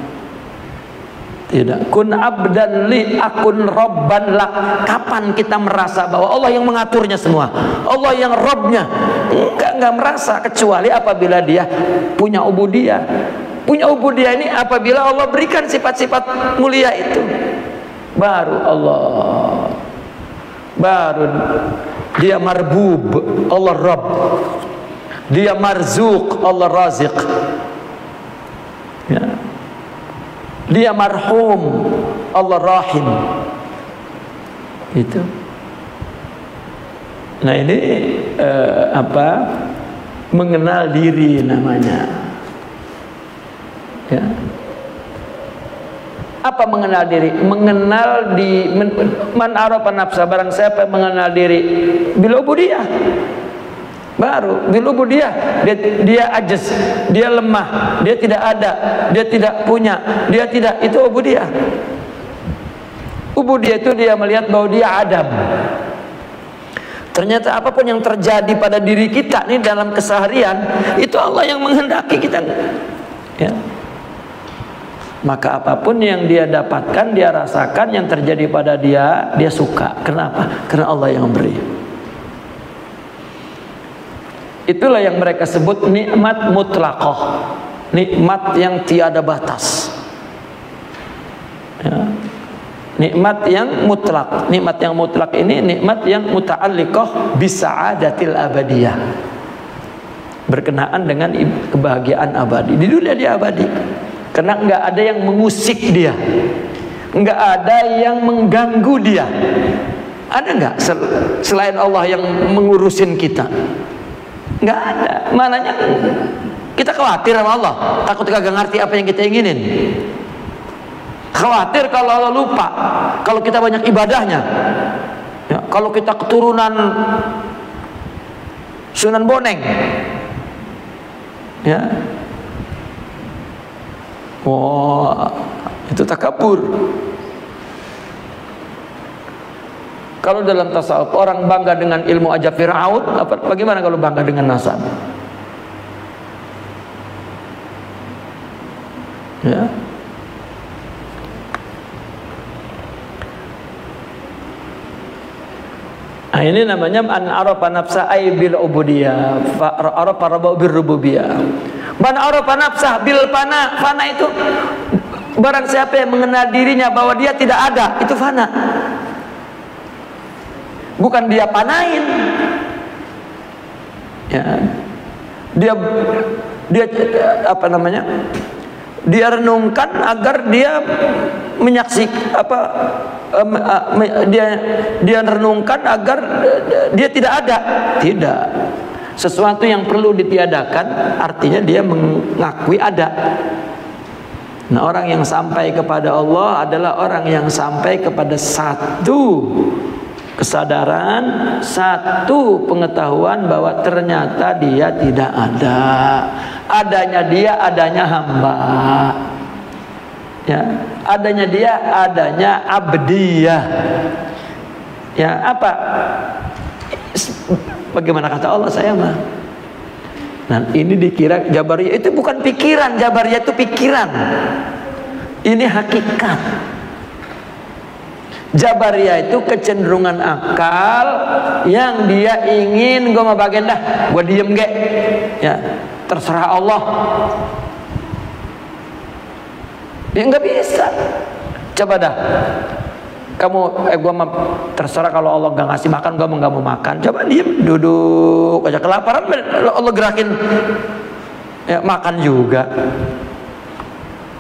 Tidak. Kun abdan li akun robban lak. Kapan kita merasa bahwa Allah yang mengaturnya semua, Allah yang Robnya? Enggak merasa, kecuali apabila dia punya ubudiyah. Punya ubudiyah ini apabila Allah berikan sifat-sifat mulia itu, baru Allah, baru dia marbub, Allah Rabb. Dia marzuq, Allah Raziq. Ya. Dia marhum, Allah Rahim. Itu. Nah ini mengenal diri namanya. Ya. Apa mengenal diri? Mengenal di man arafa nafsa, barang siapa yang mengenal diri bil ubudiyah. Baru bil ubudiyah, dia ajaz, dia lemah, dia tidak ada, dia tidak punya, dia tidak, itu ubudiyah. Ubudiyah itu dia melihat bahwa dia adam. Ternyata apapun yang terjadi pada diri kita nih dalam keseharian, itu Allah yang menghendaki kita. Ya. Maka apapun yang dia dapatkan, dia rasakan, yang terjadi pada dia, dia suka. Kenapa? Karena Allah yang beri. Itulah yang mereka sebut nikmat mutlaqah, nikmat yang tiada batas. Ya. Nikmat yang mutlak. Nikmat yang mutlak ini nikmat yang muta'alliqah bisa'adatil abadiyah, berkenaan dengan kebahagiaan abadi. Di dunia dia abadi, karena enggak ada yang mengusik dia, enggak ada yang mengganggu dia. Ada enggak selain Allah yang mengurusin kita? Enggak ada. Mananya kita khawatir sama Allah, takut kagak ngerti apa yang kita inginin. Khawatir kalau Allah lupa, kalau kita banyak ibadahnya, ya, kalau kita keturunan Sunan Boneng, ya, itu takabur. Kalau dalam tasawuf orang bangga dengan ilmu aja Fir'aun, bagaimana kalau bangga dengan nasab? Ya. Nah, ini namanya an arafa nafsa ay bil ubudiyah, fa arafa rabbu bir rububiyah. Man arafa nafsa bil fana, fana itu barang siapa yang mengenal dirinya bahwa dia tidak ada, itu fana. Bukan dia panain, ya, dia apa namanya? Dia renungkan agar dia menyaksikan dia renungkan agar dia tidak ada. Tidak. Sesuatu yang perlu ditiadakan artinya dia mengakui ada. Nah, orang yang sampai kepada Allah adalah orang yang sampai kepada satu kesadaran, satu pengetahuan bahwa ternyata dia tidak ada. Adanya dia, adanya hamba. Ya, adanya dia, adanya abdiyah. Ya, apa? Bagaimana kata Allah, saya mah. Nah, ini dikira Jabariyah itu bukan pikiran, Jabariyah itu pikiran. Ini hakikat. Jabariyah itu kecenderungan akal yang dia ingin gue mau bagian dah, gue diem ge, ya terserah Allah. Ya nggak bisa. Coba dah, kamu gue mau terserah, kalau Allah nggak ngasih makan gue nggak mau makan. Coba diem, duduk aja, kelaparan Allah gerakin, ya makan juga,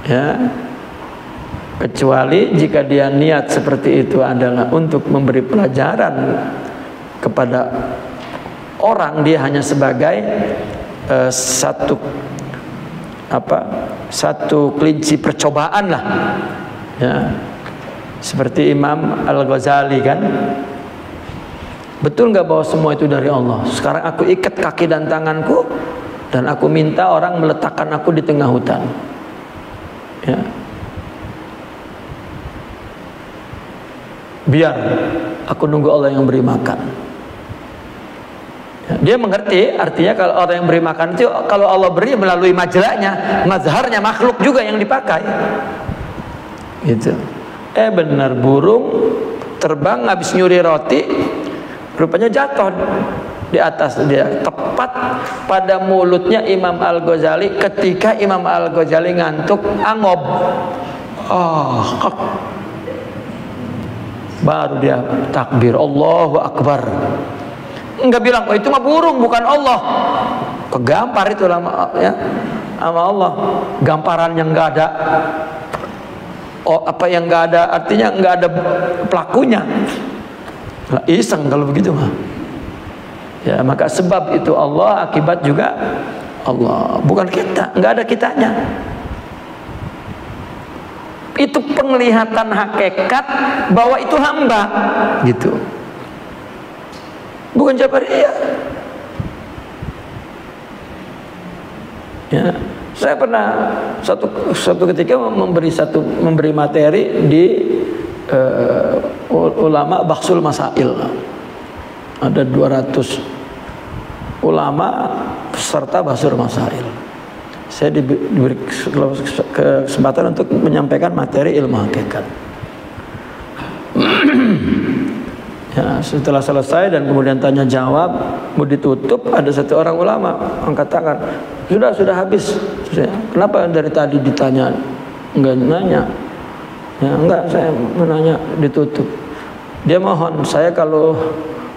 ya. Kecuali jika dia niat seperti itu adalah untuk memberi pelajaran kepada orang, dia hanya sebagai satu kelinci percobaan lah, ya. Seperti Imam Al-Ghazali kan, betul nggak bahwa semua itu dari Allah? Sekarang aku ikat kaki dan tanganku dan aku minta orang meletakkan aku di tengah hutan, ya. biar aku nunggu Allah yang beri makan. Ya, dia mengerti artinya kalau orang yang beri makan itu kalau Allah beri melalui majlahnya, mazharnya, makhluk juga yang dipakai. Gitu. Benar, burung terbang habis nyuri roti, rupanya jatuh di atas dia, tepat pada mulutnya Imam Al-Ghazali ketika Imam Al-Ghazali ngantuk angob. Baru dia takbir, Allahu Akbar. Enggak bilang, oh itu mah burung bukan Allah. Kegampar itu lama ya, sama Allah. Gamparan yang enggak ada, apa yang enggak ada, artinya enggak ada pelakunya. Iseng kalau begitu mah. Ya, maka sebab itu Allah, akibat juga Allah, bukan kita, enggak ada kitanya. Itu penglihatan hakikat bahwa itu hamba, gitu. Bukan Jabariyah. Ya, saya pernah satu ketika memberi materi di ulama Bakhsul Masail. Ada 200 ulama peserta Bakhsul Masail. Saya diberi kesempatan untuk menyampaikan materi ilmu hakikat. Ya, setelah selesai dan kemudian tanya jawab, mau ditutup, ada satu orang ulama angkat tangan, sudah habis. Kenapa dari tadi ditanya enggak nanya? Ya enggak, saya menanya ditutup. Dia mohon, saya kalau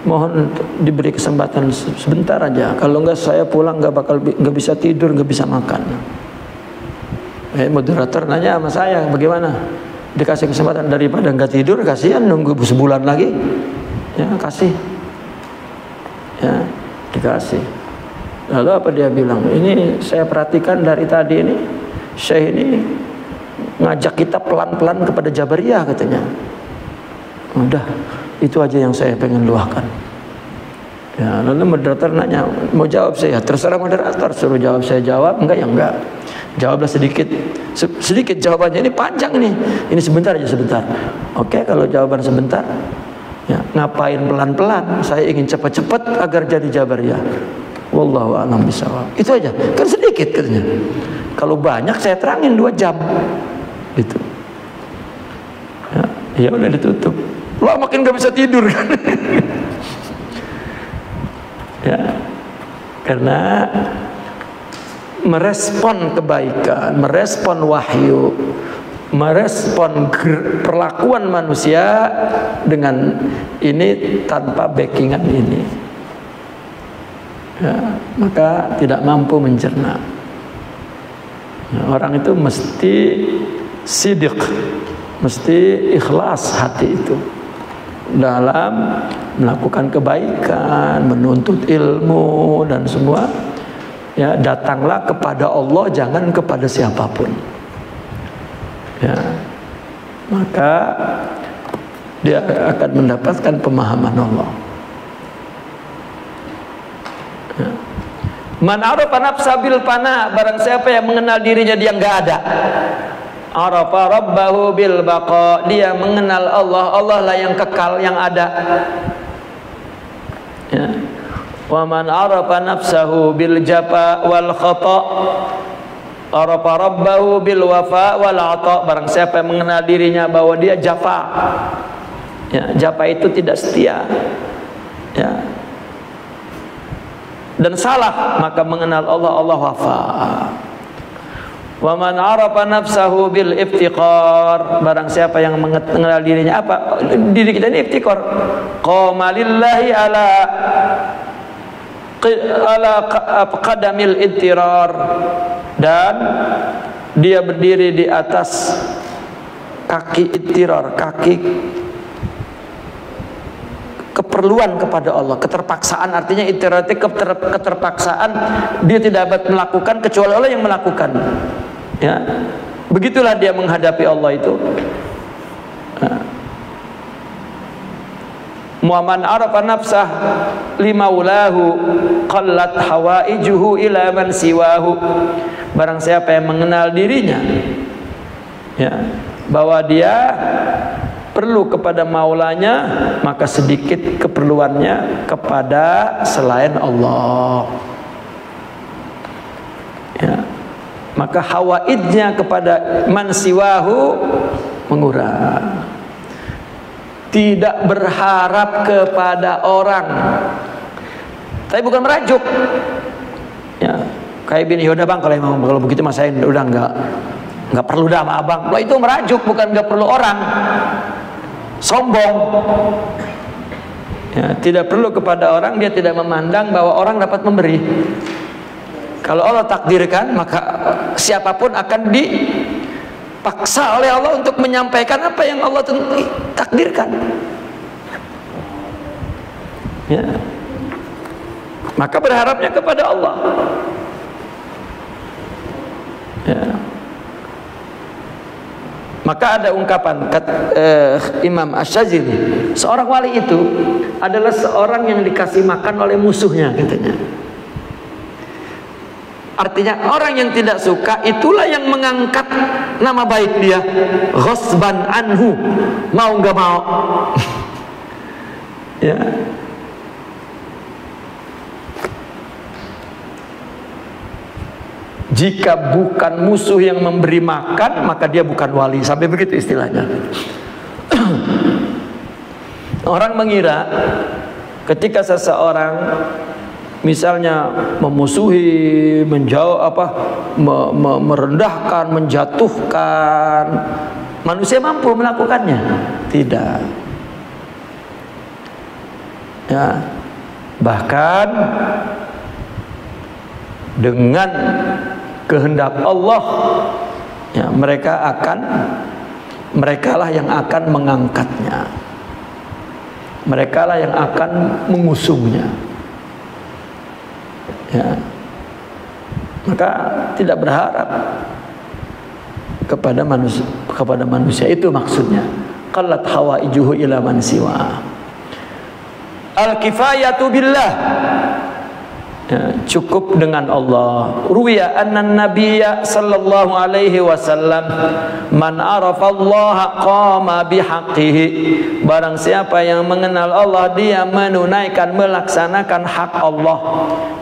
mohon diberi kesempatan sebentar aja. Kalau enggak saya pulang enggak bisa tidur, enggak bisa makan. Moderator nanya sama saya, bagaimana? Dikasih kesempatan daripada enggak tidur, kasihan nunggu sebulan lagi. Ya kasih, ya dikasih. Lalu apa dia bilang? Ini saya perhatikan dari tadi ini, Syekh ini ngajak kita pelan-pelan kepada Jabariyah katanya. Udah, itu aja yang saya pengen luahkan. Ya, lalu moderator nanya, mau jawab saya? Terserah moderator, suruh jawab saya jawab, enggak ya enggak. Jawablah sedikit jawabannya, ini panjang nih. Ini sebentar aja sebentar. Oke, kalau jawaban sebentar. Ya, ngapain pelan-pelan? Saya ingin cepat-cepat agar jadi Jabariyah. Wallahu a'lam bishawab. Itu aja. Kan sedikit katanya. Kalau banyak saya terangin 2 jam. Gitu. Ya udah ditutup. Lo makin gak bisa tidur kan? Ya. Karena merespon kebaikan, merespon wahyu, merespon perlakuan manusia dengan ini tanpa backingan ini, ya, maka tidak mampu mencerna. Orang itu mesti sidiq, mesti ikhlas hati itu dalam melakukan kebaikan, menuntut ilmu dan semua. Ya, datanglah kepada Allah, jangan kepada siapapun. Ya, maka dia akan mendapatkan pemahaman Allah. Ya. Man arafa nafsa bil fana, barang siapa yang mengenal dirinya dia enggak ada. Arafa rabbahu bil baqa, dia mengenal Allah, Allah lah yang kekal, yang ada. Ya. Wa man arafa nafsahu bil jafa wal khata, arafa rabbahu bil wafa wal ata, barang siapa yang mengenal dirinya bahwa dia jafa. Ya, jafa itu tidak setia. Ya. Dan salah, maka mengenal Allah, Allah wafa. Wa man arafa nafsahu bil iftiqar, barang siapa yang mengenal dirinya apa? Diri kita ini iftiqar. Qama lillahi ala qadamil ittirar, dan dia berdiri di atas kaki ittirar, kaki keperluan kepada Allah, keterpaksaan. Artinya ittirar itu keterpaksaan, dia tidak dapat melakukan kecuali Allah yang melakukan. Ya, begitulah dia menghadapi Allah itu. Muhammad arafa nafsah limaulahu qallat hawaijuhu ila man siwahu, barang siapa yang mengenal dirinya, ya, bahwa dia perlu kepada maulanya, maka sedikit keperluannya kepada selain Allah. Ya. Maka hawaidnya kepada man siwahu mengurang. Tidak berharap kepada orang, tapi bukan merajuk. Ya, kayak bini, yaudah bang, kalau begitu mas saya udah nggak perlu dah sama abang. Loh, itu merajuk, bukan nggak perlu orang. Sombong. Ya, tidak perlu kepada orang, dia tidak memandang bahwa orang dapat memberi. Kalau Allah takdirkan, maka siapapun akan dipaksa oleh Allah untuk menyampaikan apa yang Allah takdirkan. Ya. Maka berharapnya kepada Allah. Ya. Maka ada ungkapan Imam Asy-Syadzili, seorang wali itu adalah seorang yang dikasih makan oleh musuhnya, katanya. Artinya orang yang tidak suka itulah yang mengangkat nama baik dia, ghasban anhu, mau nggak mau. Ya. Jika bukan musuh yang memberi makan, maka dia bukan wali. Sampai begitu istilahnya. Orang mengira ketika seseorang misalnya memusuhi, merendahkan, menjatuhkan, manusia mampu melakukannya? Tidak. Ya. Bahkan dengan kehendak Allah, ya, merekalah yang akan mengangkatnya, merekalah yang akan mengusungnya. Ya. Maka tidak berharap kepada manusia itu maksudnya. Qallat hawaijuhu ila man siwa. Al-kifayatu billah. Ya, cukup dengan Allah. Ruwiya anna nabiyya sallallahu alaihi wasallam man arafa Allah qama bihaqqihi. Barang siapa yang mengenal Allah, dia menunaikan, melaksanakan hak Allah.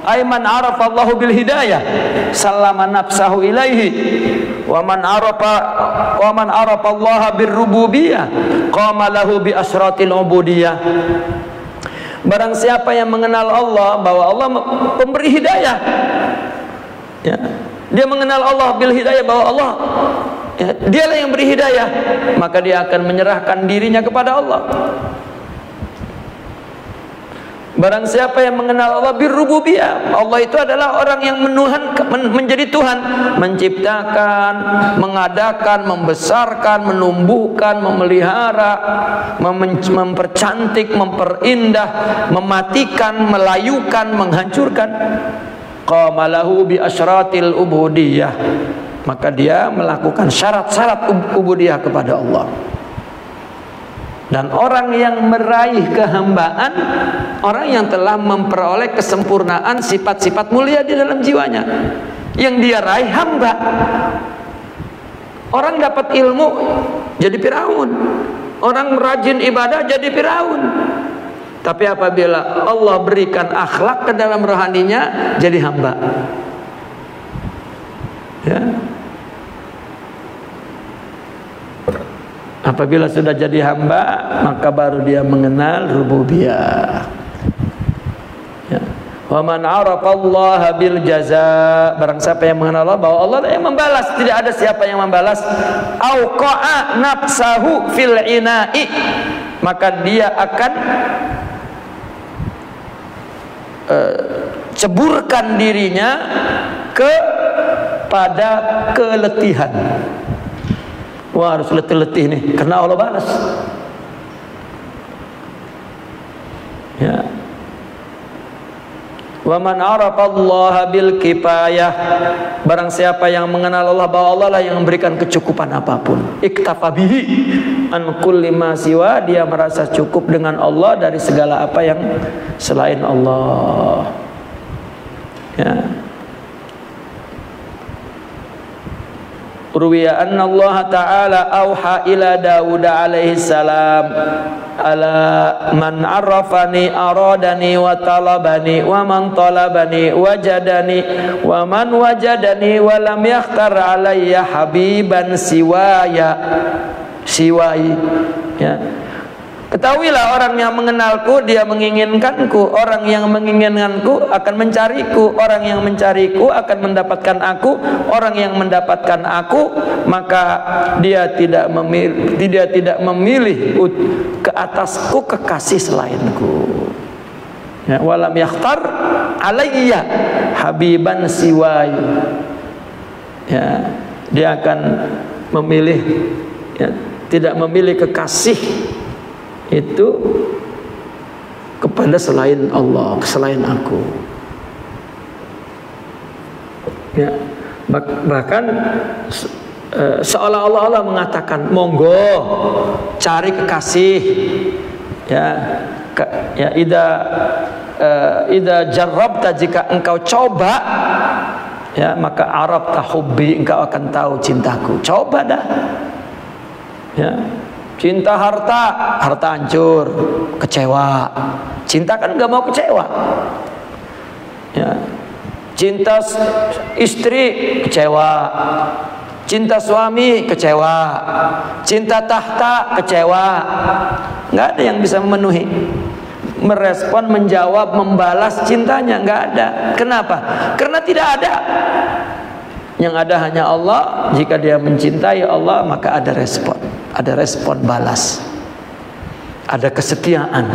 Ay man arafa Allah bil hidayah sallama nafsahu ilaihi. Wa man arafa Allah bir rububiyah qama lahu bi asratil ubudiyah. Barang siapa yang mengenal Allah, bahwa Allah pemberi hidayah, ya, dia mengenal Allah bil hidayah, bahwa Allah, ya, dialah yang beri hidayah, maka dia akan menyerahkan dirinya kepada Allah. Barang siapa yang mengenal Allah bir rububiyah, Allah itu adalah orang yang menjadi Tuhan, menciptakan, mengadakan, membesarkan, menumbuhkan, memelihara, mempercantik, memperindah, mematikan, melayukan, menghancurkan. Qamalahu bi asyratil ubudiyah, maka dia melakukan syarat-syarat ubudiyah kepada Allah. Dan orang yang meraih kehambaan, orang yang telah memperoleh kesempurnaan sifat-sifat mulia di dalam jiwanya, yang dia raih hamba. Orang dapat ilmu jadi Firaun, orang rajin ibadah jadi Firaun. Tapi apabila Allah berikan akhlak ke dalam rohaninya, jadi hamba. Ya. Apabila sudah jadi hamba, maka baru dia mengenal rububiyah. Ya. Wa man arafa Allah bil jaza. Barang siapa yang mengenal Allah, bahwa Allah yang membalas, tidak ada siapa yang membalas. Auqa'a nafsahu fil ina'i, maka dia akan ceburkan dirinya kepada keletihan. Wah, harus letih-letih nih, karena Allah balas. Ya. Wa man arafa Allah bil kifayah. Barang siapa yang mengenal Allah, bahwa Allah lah yang memberikan kecukupan apapun. Iktafa bihi an kulli ma siwa, dia merasa cukup dengan Allah dari segala apa yang selain Allah. Ya. Ruwiya anna Allah Ta'ala auha ila Dawud alaihi salam ala man arrafani aradani wa talabani wa man talabani wajadani wa man wajadani wa lam yakhtar alayya habiban siwai, ya. Ketahuilah orang yang mengenalku dia menginginkanku, orang yang menginginkanku akan mencariku, orang yang mencariku akan mendapatkan aku, orang yang mendapatkan aku maka dia tidak memilih ke atasku kekasih selainku. Ya, walam yakhtar alayya habiban siwai. Ya, dia akan memilih, ya, tidak memilih kekasih itu kepada selain Allah, selain aku. Ya, bahkan seolah-olah Allah mengatakan, monggo cari kekasih. Ya, ida jarrabta, jika engkau coba, ya, maka arab tahubbi, engkau akan tahu cintaku. Coba dah. Ya. Cinta harta hancur, kecewa. Cinta kan gak mau kecewa. Ya. Cinta istri kecewa, cinta suami kecewa, cinta tahta kecewa. Nggak ada yang bisa memenuhi, merespon, menjawab, membalas cintanya. Nggak ada. Kenapa? Karena tidak ada. Yang ada hanya Allah. Jika dia mencintai Allah maka ada respon, ada respon balas, ada kesetiaan.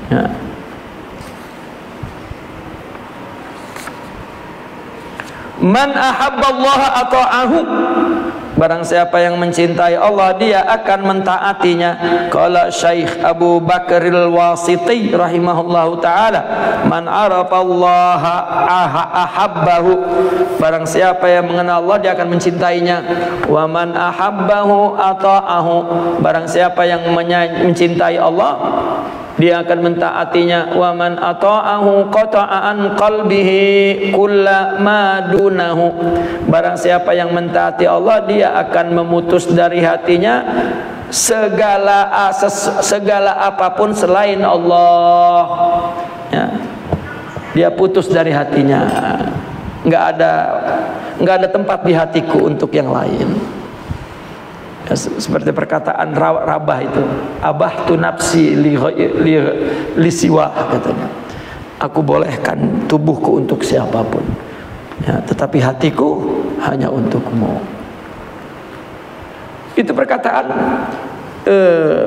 Ya. Man ahabballaha ata'ahu, barang siapa yang mencintai Allah dia akan mentaatinya. Qala Syekh Abu Bakar al-Wasiti rahimahullahu taala, man arafallaha ahabbahu, barang siapa yang mengenal Allah dia akan mencintainya. Wa man ahabbahu ata'ahu, barang siapa yang mencintai Allah dia akan mentaatinya. Wa man ata'ahu qata'an qalbihi kulla ma dunahu, barang siapa yang mentaati Allah dia akan memutus dari hatinya segala apapun selain Allah. Ya. Dia putus dari hatinya. Nggak ada tempat di hatiku untuk yang lain. Ya, seperti perkataan Rabah itu, abah tu nafsi li siwa, katanya. Aku bolehkan tubuhku untuk siapapun, ya, tetapi hatiku hanya untukmu. Itu perkataan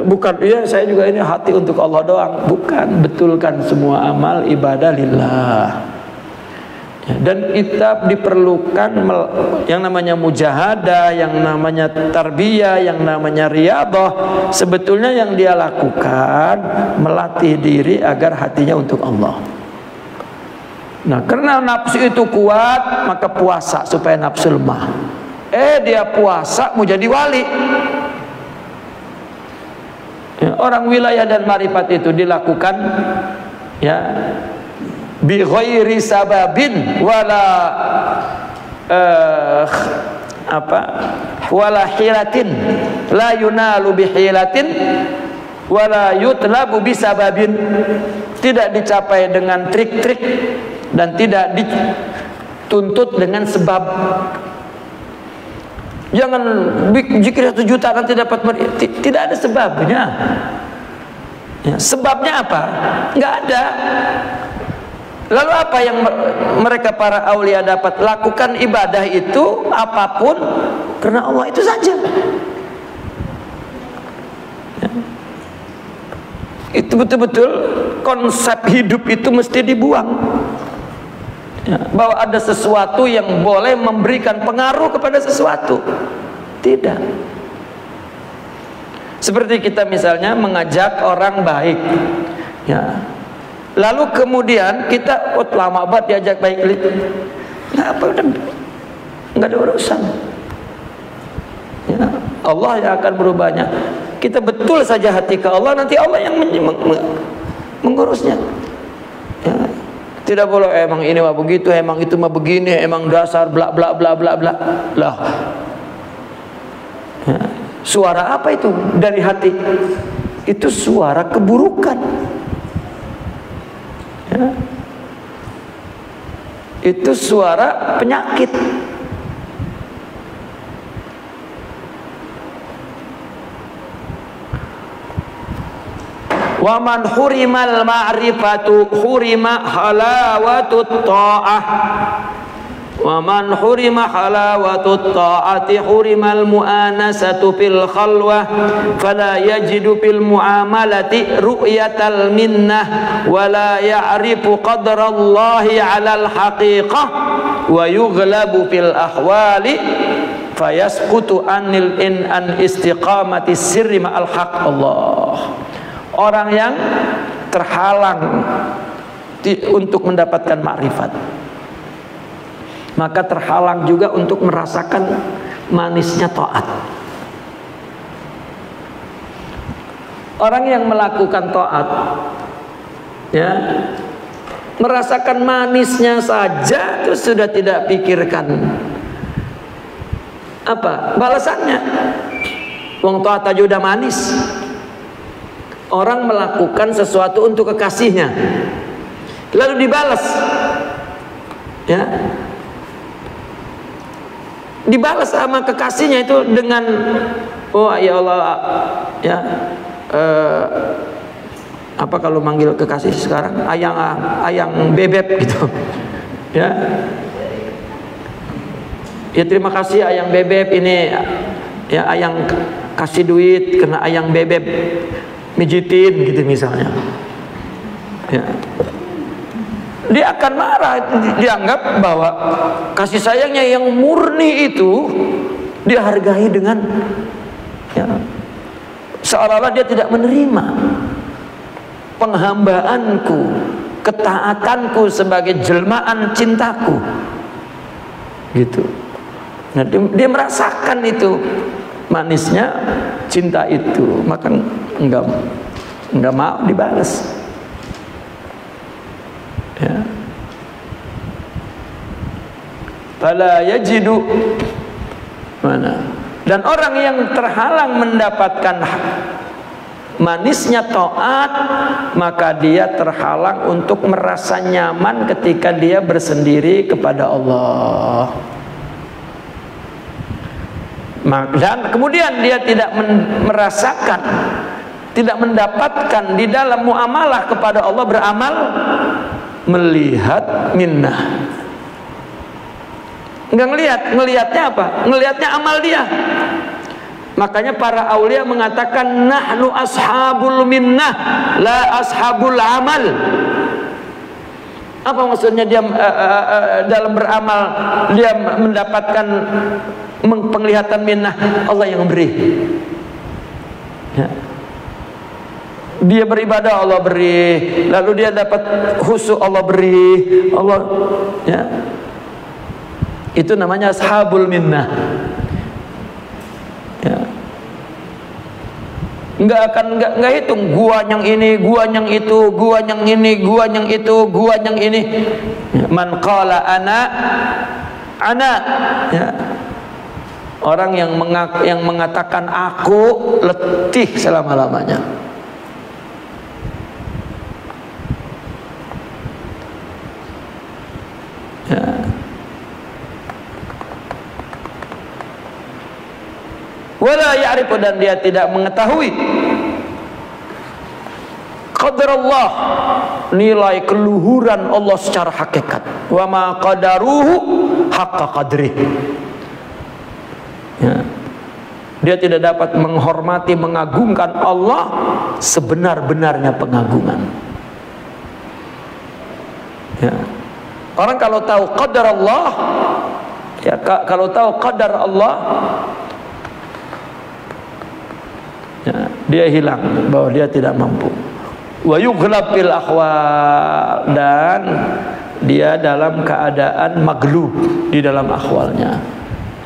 bukan ya saya juga ini hati untuk Allah doang, bukan. Betulkan semua amal ibadah lillah. Ya, dan kita diperlukan yang namanya mujahadah, yang namanya tarbiyah, yang namanya riyadhah. Sebetulnya yang dia lakukan melatih diri agar hatinya untuk Allah. Nah, karena nafsu itu kuat, maka puasa supaya nafsu lemah. Dia puasa mau jadi wali. Ya, orang wilayah dan marifat itu dilakukan, ya, bi ghairi sababin wala wala hilatin, la yunalu bi hilatin wala yutlabu bi sababin, tidak dicapai dengan trik-trik dan tidak dituntut dengan sebab. Jangan zikir 1 juta nanti dapat, tidak ada sebabnya. Ya, sebabnya apa? Enggak ada. Lalu apa yang mereka para aulia dapat? Lakukan ibadah itu apapun karena Allah itu saja. Ya. Itu betul-betul konsep hidup itu mesti dibuang. Ya, bahwa ada sesuatu yang boleh memberikan pengaruh kepada sesuatu. Tidak. Seperti kita misalnya mengajak orang baik, ya, lalu kemudian kita lama banget diajak baik, nggak ada urusan. Ya, Allah yang akan berubahnya. Kita betul saja hati ke Allah, nanti Allah yang mengurusnya. Ya. Tidak boleh emang ini mah begitu, emang itu mah begini, emang dasar bla bla bla bla bla. Lah. Ya. Suara apa itu dari hati? Itu suara keburukan. Ya. Itu suara penyakit. Wa man hurimal ma'rifatu hurima halawatut ta'ah. Wa man hurima halawatut ta'ati hurimal mu'anasatu fil khalwah fala yajidu fil mu'amalati ru'yatal minnah wa la ya'rifu qadrallahi 'alal haqiqah wa yughlabu fil ahwali fayasqutu an istiqamati sirri ma'al haq. Allah. Orang yang terhalang untuk mendapatkan makrifat, maka terhalang juga untuk merasakan manisnya taat. Orang yang melakukan taat, ya, merasakan manisnya saja itu sudah tidak pikirkan apa balasannya. Wong taat aja udah manis. Orang melakukan sesuatu untuk kekasihnya, lalu dibalas, ya, dibalas sama kekasihnya itu dengan, oh ya Allah, ya, apa kalau manggil kekasih sekarang, ayang bebek gitu, ya, ya terima kasih ayang bebek ini, ya ayang kasih duit karena ayang bebek mijitin gitu misalnya, ya. Dia akan marah, dianggap bahwa kasih sayangnya yang murni itu dia hargai dengan, ya, seolah-olah dia tidak menerima penghambaanku, ketaatanku sebagai jelmaan cintaku, gitu. Nah, dia merasakan itu manisnya cinta itu, maka enggak mau dibalas, ya. Fala yajidu mana. Dan orang yang terhalang mendapatkan manisnya taat, maka dia terhalang untuk merasa nyaman ketika dia bersendiri kepada Allah. Dan kemudian dia tidak merasakan, tidak mendapatkan di dalam muamalah kepada Allah beramal melihat minnah. Enggak ngelihatnya apa? Ngelihatnya amal dia. Makanya para aulia mengatakan nahnu ashabul minnah la ashabul amal. Apa maksudnya dia dalam beramal dia mendapatkan penglihatan minnah, Allah yang memberi, ya. Dia beribadah Allah beri, lalu dia dapat khusyuk Allah beri, Allah, ya. Itu namanya ashabul minnah, ya. Enggak hitung gua yang ini, gua yang itu, gua yang ini, gua yang itu, gua yang ini. Man qala ana, ya. Orang yang mengatakan aku letih selama-lamanya. Ya. Wala ya'rifu, dan dia tidak mengetahui qadarullah, nilai keluhuran Allah secara hakikat. Wa ma qadaruhu haqqa qadrihi. Ya. Dia tidak dapat menghormati, mengagungkan Allah sebenar-benarnya pengagungan, ya. Orang kalau tahu qadar Allah, ya, kalau tahu qadar Allah, ya, dia hilang bahwa dia tidak mampu. Wa yughlab bil ahwal, dan dia dalam keadaan maglub di dalam ahwalnya,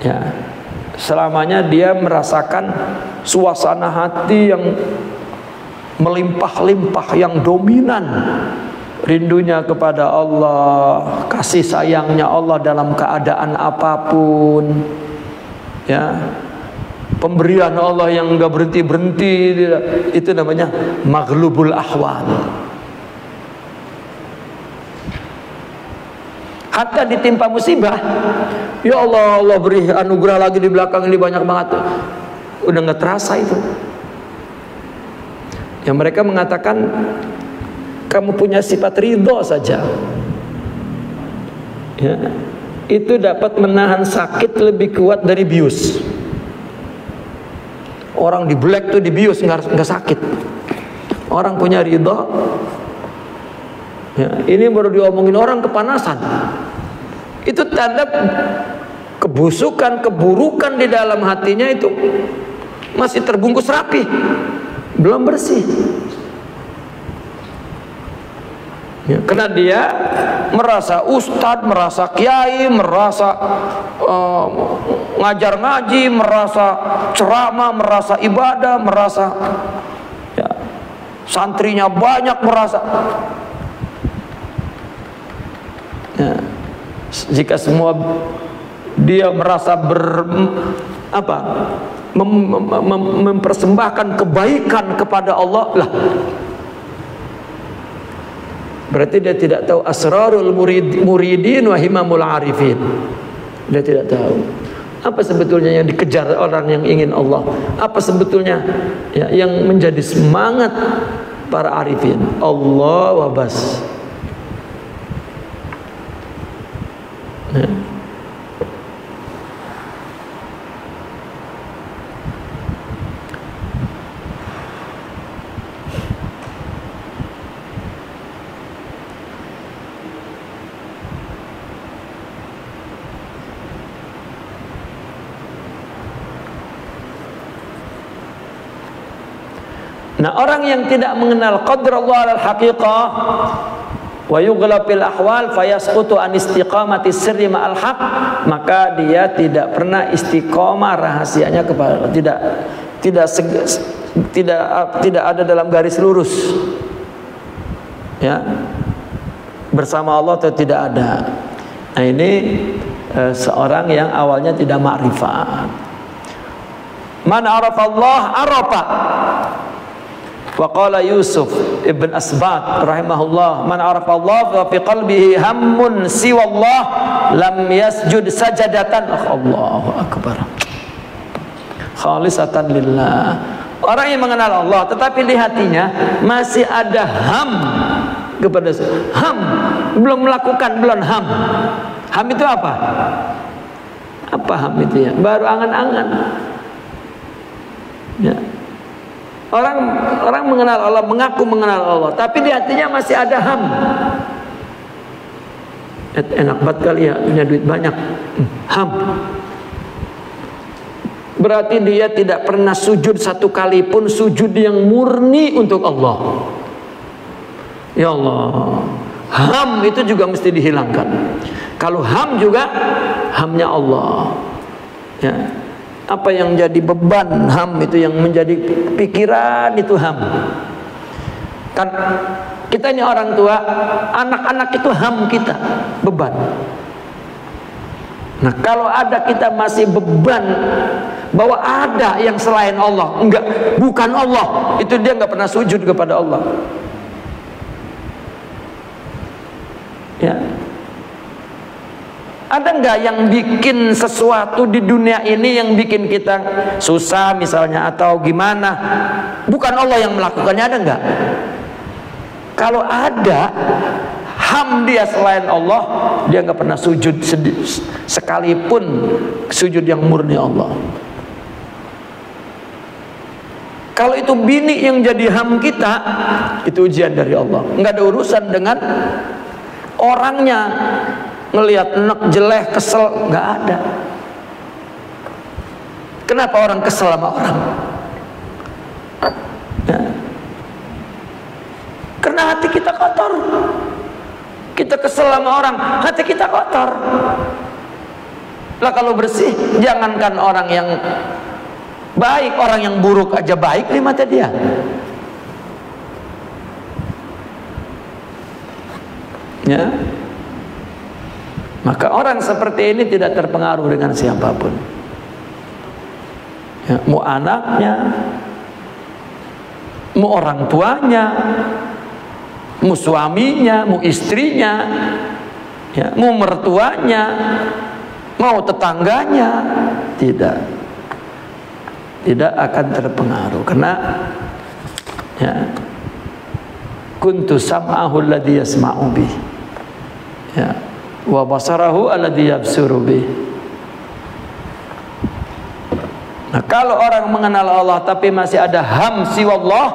ya. Selamanya dia merasakan suasana hati yang melimpah-limpah, yang dominan, rindunya kepada Allah, kasih sayangnya Allah dalam keadaan apapun, ya, pemberian Allah yang enggak berhenti-berhenti, itu namanya maghlubul ahwal. Hatta ditimpa musibah, ya Allah, Allah beri anugerah lagi di belakang ini banyak banget, udah nggak terasa itu. Yang mereka mengatakan kamu punya sifat ridho saja, ya, itu dapat menahan sakit lebih kuat dari bius. Orang di black tuh dibius nggak sakit. Orang punya ridho, ya, ini baru diomongin orang kepanasan. Itu tanda kebusukan, keburukan di dalam hatinya itu masih terbungkus rapi, belum bersih. Ya, karena dia merasa ustadz, merasa kiai, merasa ngajar ngaji, merasa ceramah, merasa ibadah, merasa, ya, santrinya banyak, merasa, ya, jika semua dia merasa mempersembahkan kebaikan kepada Allah lah, berarti dia tidak tahu asrarul muridin wa himamul arifin. Dia tidak tahu apa sebetulnya yang dikejar orang yang ingin Allah, apa sebetulnya, ya, yang menjadi semangat para arifin. Allah wa bas. Ya. Nah, orang yang tidak mengenal qadrallah al-haqiqah wa yughlab fil ahwal fayasqutu an istiqamati sirri ma'al haq, maka dia tidak pernah istiqomah rahasianya kepada tidak ada dalam garis lurus, ya, bersama Allah atau tidak ada. Nah, ini seorang yang awalnya tidak makrifat. Man arafa Allah arafa. Wa qala Yusuf ibn Asbat rahimahullah, man arafa Allah wa fi qalbihi hammun siwa Allah lam yasjud sajadatan. Allahu akbar. Khalisatan lillah. Orang yang mengenal Allah tetapi di hatinya masih ada ham kepada ham, belum melakukan, belum ham. Ham itu apa? Apa ham itu, ya? Baru angan-angan. Ya. Orang mengenal Allah, mengaku mengenal Allah, tapi di hatinya masih ada ham. Enak banget kali ya, punya duit banyak. Ham. Berarti dia tidak pernah sujud satu kali pun, sujud yang murni untuk Allah. Ya Allah, ham itu juga mesti dihilangkan. Kalau ham juga hamnya Allah, ya. Apa yang jadi beban ham itu, yang menjadi pikiran itu ham. Kan kita ini orang tua, anak-anak itu ham kita, beban. Nah, kalau ada kita masih beban bahwa ada yang selain Allah, enggak, bukan Allah, itu dia enggak pernah sujud kepada Allah. Ya. Ada nggak yang bikin sesuatu di dunia ini yang bikin kita susah misalnya atau gimana? Bukan Allah yang melakukannya, ada nggak? Kalau ada, ham dia selain Allah, dia nggak pernah sujud sekalipun sujud yang murni Allah. Kalau itu bini yang jadi ham kita, itu ujian dari Allah. Nggak ada urusan dengan orangnya. Ngelihat enak, jelek, kesel, nggak ada. Kenapa orang kesel sama orang? Ya. Karena hati kita kotor. Kita kesel sama orang, hati kita kotor. Lah kalau bersih, jangankan orang yang baik, orang yang buruk aja baik di mata dia. Ya. Maka orang seperti ini tidak terpengaruh dengan siapapun. Ya, mau anaknya, mau orang tuanya, mau suaminya, mau istrinya, ya, mau mertuanya, mau tetangganya, tidak akan terpengaruh. Karena ya, kuntu sam'ahu alladhi yasma'u bih, ya, wa basarahu alladhi yabsuru bih. Nah, kalau orang mengenal Allah tapi masih ada hamsi wallah,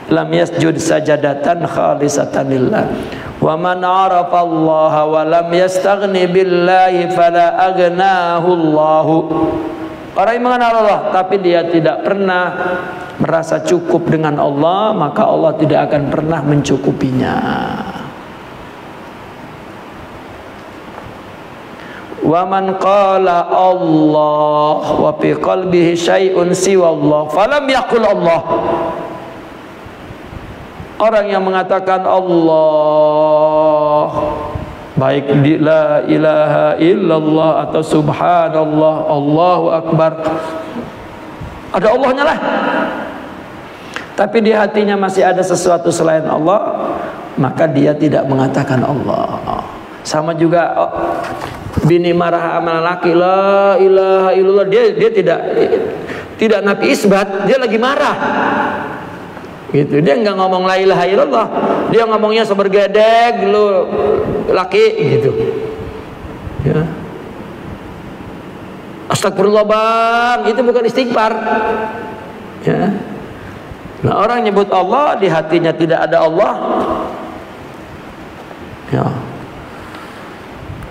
lam yasjud sajadatan khalisatan lillah. Wa man arafa Allah wa lam yastaghni billahi fala aghnahu Allah. Orang yang mengenal Allah tapi dia tidak pernah merasa cukup dengan Allah, maka Allah tidak akan pernah mencukupinya. Wa man qala Allah wa fi qalbihi syai'un siwa Allah falam yaqul Allah. Orang yang mengatakan Allah, baik di la ilaha illallah atau subhanallah, Allahu akbar, ada Allahnya lah, tapi di hatinya masih ada sesuatu selain Allah, maka dia tidak mengatakan Allah. Sama juga bini marah sama laki, la ilaha illallah, dia tidak nafi isbat, dia lagi marah gitu. Dia nggak ngomong la ilaha illallah, dia ngomongnya sebergedeg lu laki gitu ya. Astagfirullah bang, itu bukan istighfar ya. Nah, orang nyebut Allah di hatinya tidak ada Allah ya.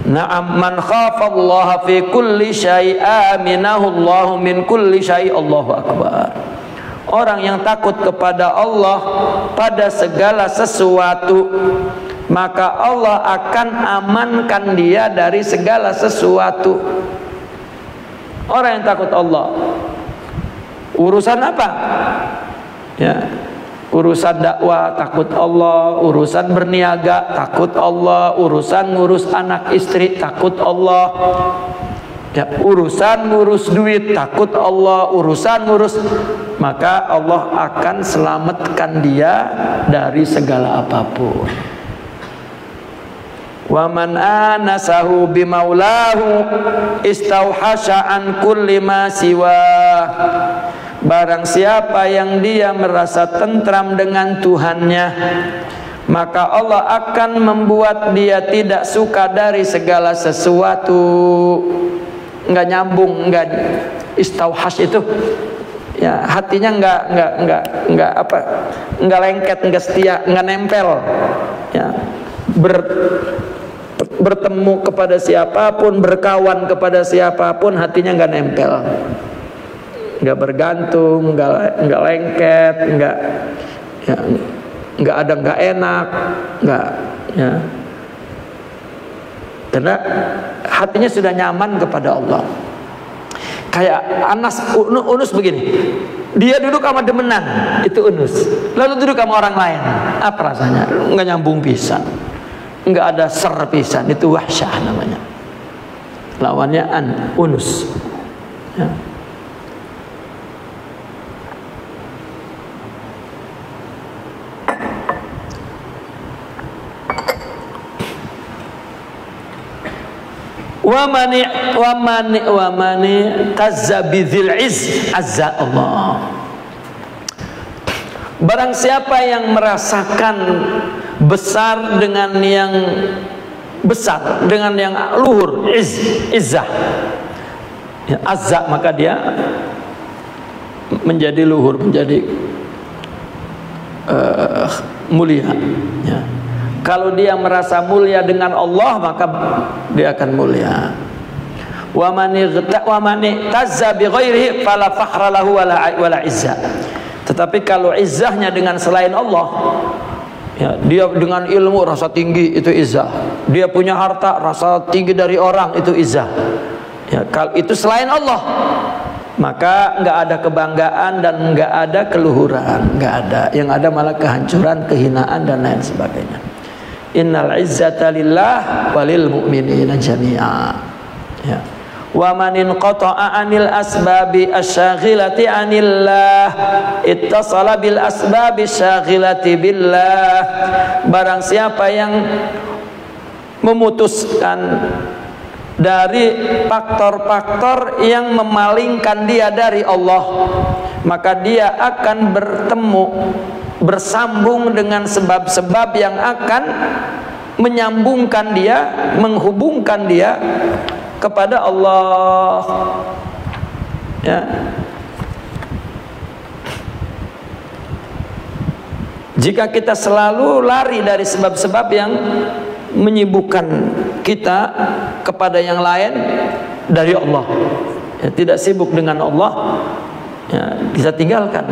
Na'am, man khafa Allah fi kulli syai' aminahu Allah min kulli syai'. Allahu akbar. Orang yang takut kepada Allah pada segala sesuatu, maka Allah akan amankan dia dari segala sesuatu. Orang yang takut Allah, urusan apa? Ya, urusan dakwah takut Allah, urusan berniaga takut Allah, urusan ngurus anak istri takut Allah, ya, urusan ngurus duit takut Allah, urusan ngurus, maka Allah akan selamatkan dia dari segala apapun. Wa man anasahu bimaulahu istauhasha an kulli ma siwa. Barang siapa yang dia merasa tentram dengan Tuhannya, maka Allah akan membuat dia tidak suka dari segala sesuatu. Enggak nyambung, enggak istauhas itu ya, hatinya enggak apa, enggak lengket, enggak setia, enggak nempel ya. Bertemu kepada siapapun, berkawan kepada siapapun, hatinya enggak nempel, enggak bergantung, enggak lengket, enggak ya, enggak ada enggak enak, enggak ya. Karena hatinya sudah nyaman kepada Allah. Kayak Unus begini, dia duduk sama demenan, itu Unus, lalu duduk sama orang lain, apa rasanya? Nggak nyambung pisan, nggak ada ser pisan, itu wahsyah namanya. Lawannya Unus ya. Wa mani tazzabizil izz azza Allah. Barang siapa yang merasakan besar dengan yang besar, dengan yang luhur, izzah ya, azza, maka dia menjadi luhur, menjadi mulia ya. Kalau dia merasa mulia dengan Allah, maka dia akan mulia. Wa mani tazza bi ghairihi fala fakhra lahu wala izza. Tetapi kalau izzahnya dengan selain Allah ya, dia dengan ilmu rasa tinggi, itu izzah. Dia punya harta rasa tinggi dari orang, itu izzah ya. Kalau itu selain Allah, maka nggak ada kebanggaan dan nggak ada keluhuran, nggak ada. Yang ada malah kehancuran, kehinaan dan lain sebagainya. Innal izzata lillah walil mu'minina jami'a. Ya. Wa man inqata'a 'anil asbabi asyaghilati 'anillah ittasala bil asbabi asyaghilati billah. Barang siapa yang memutuskan dari faktor-faktor yang memalingkan dia dari Allah, maka dia akan bersambung dengan sebab-sebab yang akan menyambungkan dia, menghubungkan dia kepada Allah. Ya. Jika kita selalu lari dari sebab-sebab yang menyibukkan kita kepada yang lain dari Allah, ya, tidak sibuk dengan Allah, ya, kita tinggalkan,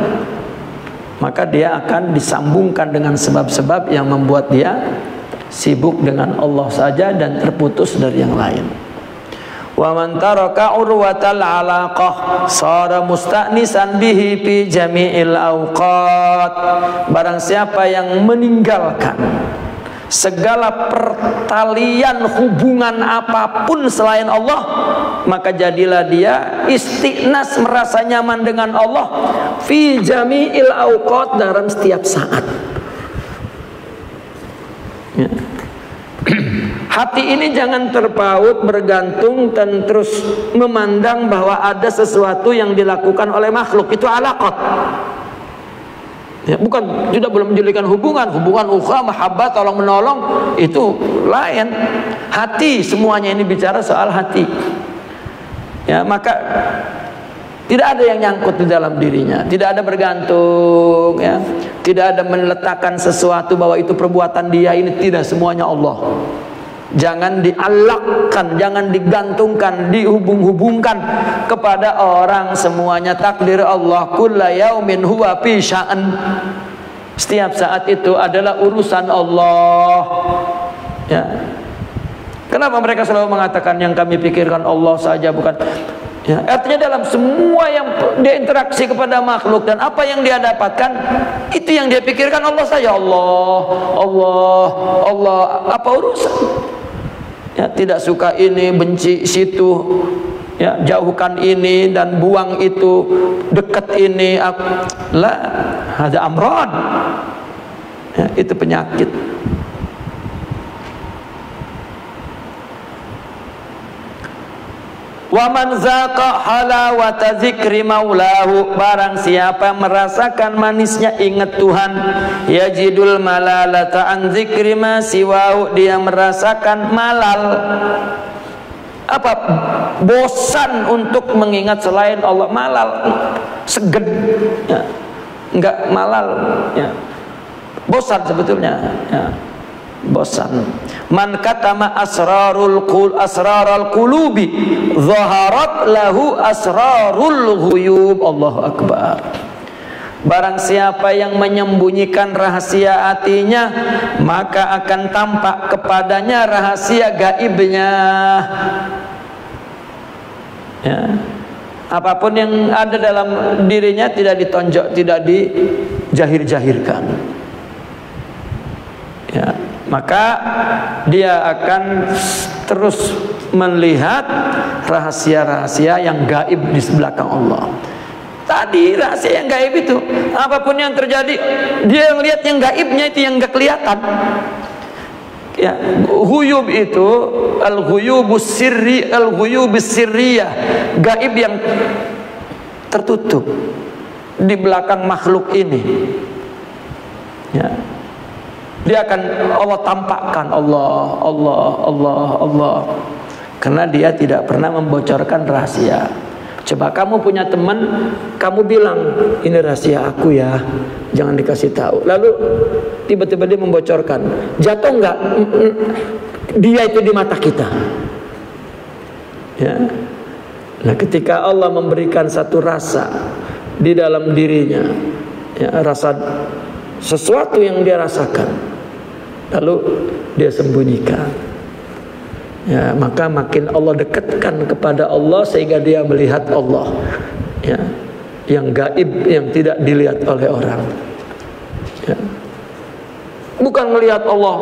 maka dia akan disambungkan dengan sebab-sebab yang membuat dia sibuk dengan Allah saja dan terputus dari yang lain. Wa man taraka urwatal alaqah sara musta'nisan bihi fi jami'il awqat. Barang siapa yang meninggalkan segala pertalian hubungan apapun selain Allah, maka jadilah dia istiqnas, merasa nyaman dengan Allah fi jami'il awqat, dalam setiap saat. Ya. Hati ini jangan terpaut, bergantung dan terus memandang bahwa ada sesuatu yang dilakukan oleh makhluk, itu alaqat. Ya, bukan, tidak boleh menjadikan hubungan ukha, mahabbah, tolong menolong, itu lain. Hati, semuanya ini bicara soal hati. Ya, maka tidak ada yang nyangkut di dalam dirinya, tidak ada bergantung, ya. Tidak ada meletakkan sesuatu bahwa itu perbuatan dia, ini tidak, semuanya Allah. Jangan dialakkan, jangan digantungkan, dihubung-hubungkan kepada orang, semuanya takdir Allah. Kulla yaumin huwa fi sya'an. Setiap saat itu adalah urusan Allah. Ya. Kenapa mereka selalu mengatakan yang kami pikirkan Allah saja, bukan? Ya, artinya dalam semua yang dia interaksi kepada makhluk dan apa yang dia dapatkan, itu yang dia pikirkan Allah saja. Allah, apa urusan? Ya, tidak suka ini, benci situ, ya, jauhkan ini dan buang itu, dekat ini, la, ada amrad. Ya, itu penyakit. Wa man zaqa halawata dzikri maulahu, barang siapa merasakan manisnya ingat Tuhan, yajidul malalata an dzikri ma siwahu, dia merasakan malal, apa, bosan untuk mengingat selain Allah. Malal, seged, ya. Enggak malal, ya. Bosan sebetulnya, ya. Bosan. Man katama asrarul qulubi zaharat lahu asrarul ghuyub. Allahu akbar. Barang siapa yang menyembunyikan rahasia hatinya, maka akan tampak kepadanya rahasia gaibnya. Ya. Apapun yang ada dalam dirinya tidak ditonjok, tidak dijahir-jahirkan. Ya. Maka dia akan terus melihat rahasia-rahasia yang gaib di belakang Allah. Tadi rahasia yang gaib itu, apapun yang terjadi, dia melihat yang gaibnya itu yang gak kelihatan. Ya, ghuyub itu al-ghuyubus sirri, al-ghuyubus sirriyah, gaib yang tertutup di belakang makhluk ini. Ya. Dia akan Allah tampakkan, Allah, karena dia tidak pernah membocorkan rahasia. Coba kamu punya teman, kamu bilang ini rahasia aku ya, jangan dikasih tahu. Lalu tiba-tiba dia membocorkan, jatuh enggak dia itu di mata kita? Ya. Nah, ketika Allah memberikan satu rasa di dalam dirinya, ya, rasa sesuatu yang dia rasakan, lalu dia sembunyikan, ya, maka makin Allah dekatkan kepada Allah sehingga dia melihat Allah, ya, yang gaib, yang tidak dilihat oleh orang, ya. Bukan melihat Allah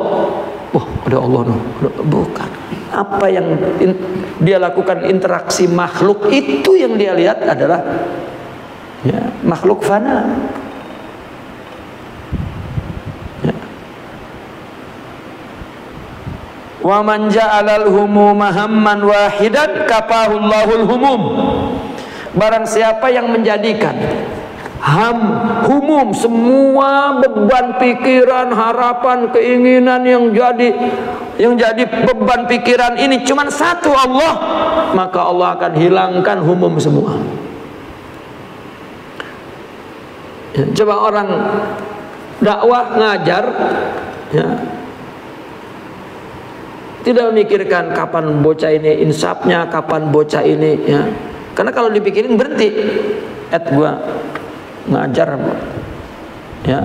wah ada Allah no. Bukan. Apa yang dia lakukan interaksi makhluk itu yang dia lihat adalah ya, makhluk fana. Ya. Wa man ja'alal humuma hamman wahidan kafahullahul humum. Barang siapa yang menjadikan humum, semua beban pikiran, harapan, keinginan yang jadi beban pikiran ini cuma satu Allah, maka Allah akan hilangkan humum semua. Ya, coba orang dakwah ngajar, ya, tidak memikirkan kapan bocah ini insafnya, kapan bocah ini, ya. Karena kalau dipikirin berhenti. Gua ngajar, ya,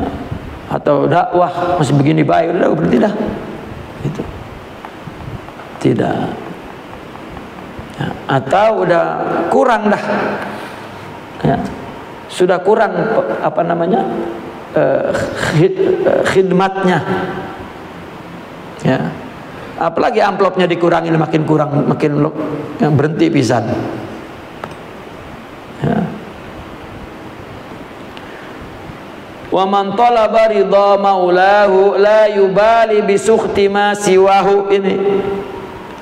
atau dakwah masih begini baik, udah berhenti dah. Gitu. Tidak. Ya, atau udah kurang dah. Ya. Sudah kurang apa namanya? Khidmatnya. Ya. Apalagi amplopnya dikurangin, makin kurang, makin berhenti pisan. Ya. Wa man talaba ridha maulahu la yubali bi sukhti ma siwahu. Ini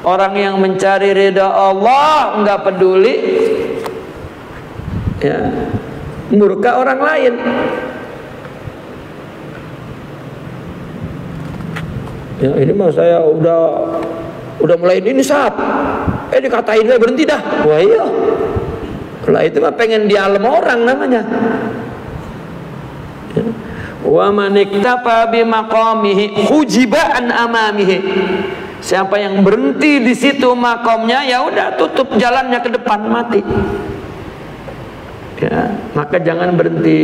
orang yang mencari ridha Allah enggak peduli ya murka orang lain. Ya ini mah saya udah mulai ini sab. Dikatain dia berhenti dah. Wah iya. Lah itu mah pengen di alam orang namanya. Wa man iktafa bi maqamihi hujiba an amamihi. Siapa yang berhenti di situ makomnya, ya udah tutup jalannya ke depan, mati. Ya, maka jangan berhenti.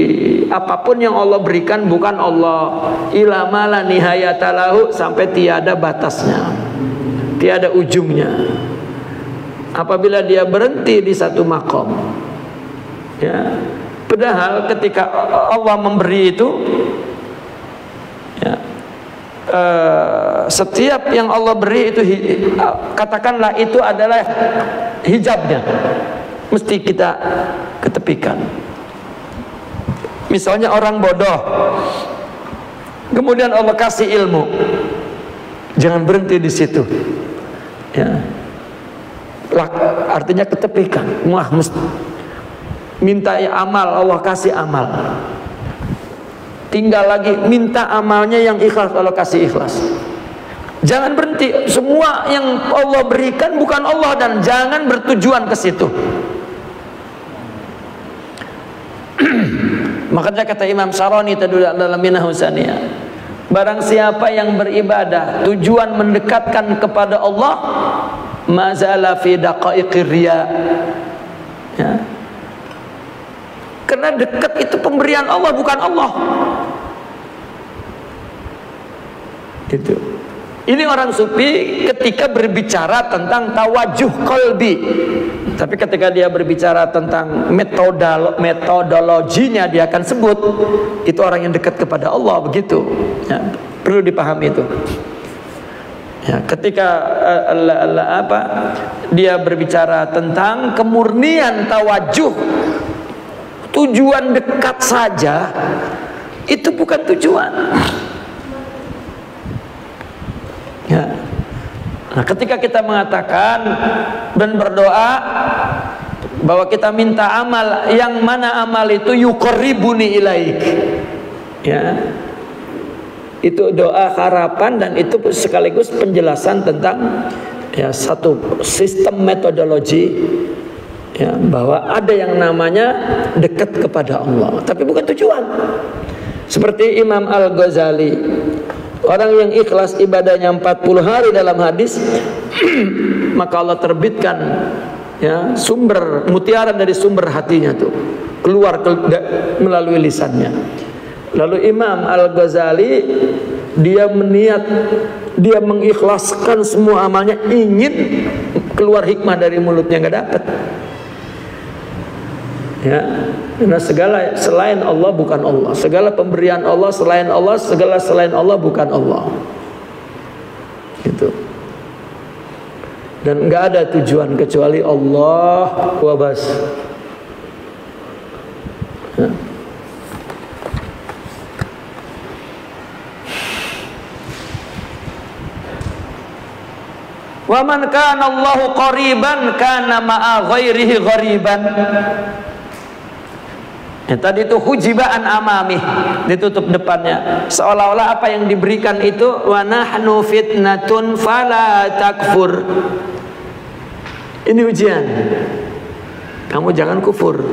Apapun yang Allah berikan bukan Allah. Ila ma la nihayata lahu, sampai tiada batasnya, tiada ujungnya. Apabila dia berhenti di satu makom, ya, padahal ketika Allah memberi itu, ya, setiap yang Allah beri itu, katakanlah itu adalah hijabnya, mesti kita ketepikan. Misalnya orang bodoh, kemudian Allah kasih ilmu, jangan berhenti di situ. Ya. Artinya ketepikan. Wah, minta amal, Allah kasih amal. Tinggal lagi minta amalnya yang ikhlas, Allah kasih ikhlas. Jangan berhenti. Semua yang Allah berikan bukan Allah, dan jangan bertujuan ke situ. Makanya kata Imam Syarani tadi dalam Minah Husaniyah, barang siapa yang beribadah tujuan mendekatkan kepada Allah, mazala fi daqaiqir riya. Ya. Karena dekat itu pemberian Allah, bukan Allah. Itu. Ini orang sufi ketika berbicara tentang tawajuh qalbi. Tapi ketika dia berbicara tentang metodologinya, dia akan sebut itu orang yang dekat kepada Allah, begitu. Ya, perlu dipahami itu. Ya, ketika dia berbicara tentang kemurnian tawajuh, tujuan dekat saja, itu bukan tujuan. Ya. Nah, ketika kita mengatakan dan berdoa bahwa kita minta amal, yang mana amal itu yuqarribuni ilaik, ya, itu doa harapan, dan itu sekaligus penjelasan tentang, ya, satu sistem metodologi, ya, bahwa ada yang namanya dekat kepada Allah, tapi bukan tujuan. Seperti Imam Al-Ghazali, orang yang ikhlas ibadahnya 40 hari dalam hadis, maka Allah terbitkan, ya, sumber mutiara dari sumber hatinya tuh keluar melalui lisannya. Lalu Imam Al-Ghazali dia mengikhlaskan semua amalnya, ingin keluar hikmah dari mulutnya, nggak dapat. Ya, karena segala selain Allah bukan Allah, segala pemberian Allah selain Allah, segala selain Allah bukan Allah. Gitu. Dan nggak ada tujuan kecuali Allah wa bas. Ya. Wa man kana Allahu qariban kana ma'a ghairihi ghariban. Ya, tadi itu hujibaan amami, ditutup depannya, seolah-olah apa yang diberikan itu wa nahnu fitnatun fala takfur. Ini ujian, kamu jangan kufur.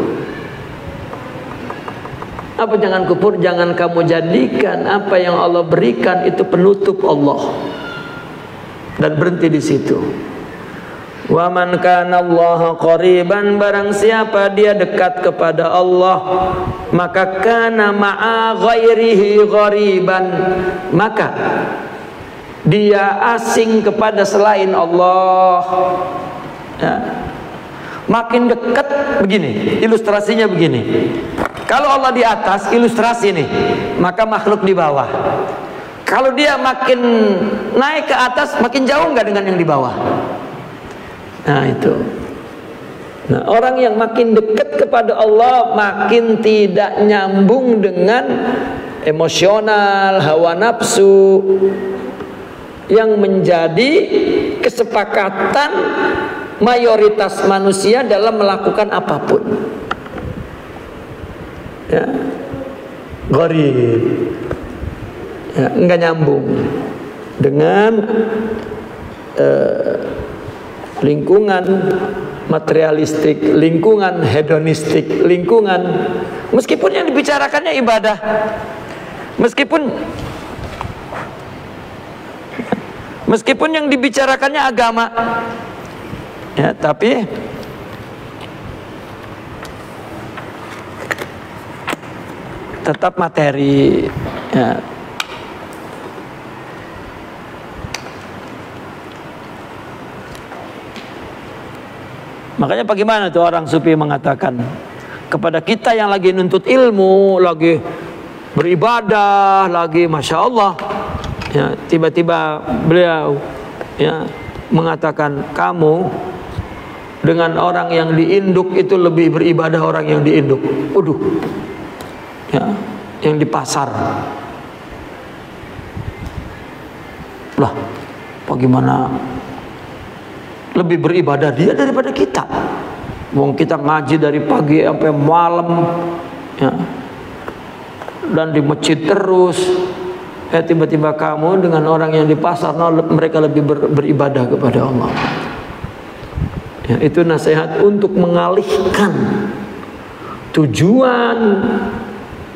Apa jangan kufur? Jangan kamu jadikan apa yang Allah berikan itu penutup Allah, dan berhenti di situ. Wa man kana Allah qariban, barang siapa dia dekat kepada Allah, maka kana ma'a ghairihi ghariban, maka dia asing kepada selain Allah. Ya. Makin dekat begini, ilustrasinya begini. Kalau Allah di atas, ilustrasi nih, maka makhluk di bawah. Kalau dia makin naik ke atas, makin jauh nggak dengan yang di bawah? Nah itu. Nah, orang yang makin dekat kepada Allah makin tidak nyambung dengan emosional, hawa nafsu, yang menjadi kesepakatan mayoritas manusia dalam melakukan apapun. Ya, gharib, ya, enggak nyambung dengan lingkungan materialistik, lingkungan hedonistik, lingkungan, meskipun yang dibicarakannya ibadah, meskipun yang dibicarakannya agama, ya, tapi tetap materi, ya. Makanya bagaimana tuh orang sufi mengatakan kepada kita yang lagi nuntut ilmu, lagi beribadah, lagi masya Allah, ya, tiba-tiba beliau, ya, mengatakan kamu dengan orang yang diinduk itu lebih beribadah orang yang diinduk. Waduh, ya, yang di pasar. Lah, bagaimana lebih beribadah dia daripada kita? Wong kita ngaji dari pagi sampai malam, ya, dan di masjid terus. Tiba-tiba kamu dengan orang yang di pasar, nah, mereka lebih beribadah kepada Allah. Ya, itu nasihat untuk mengalihkan tujuan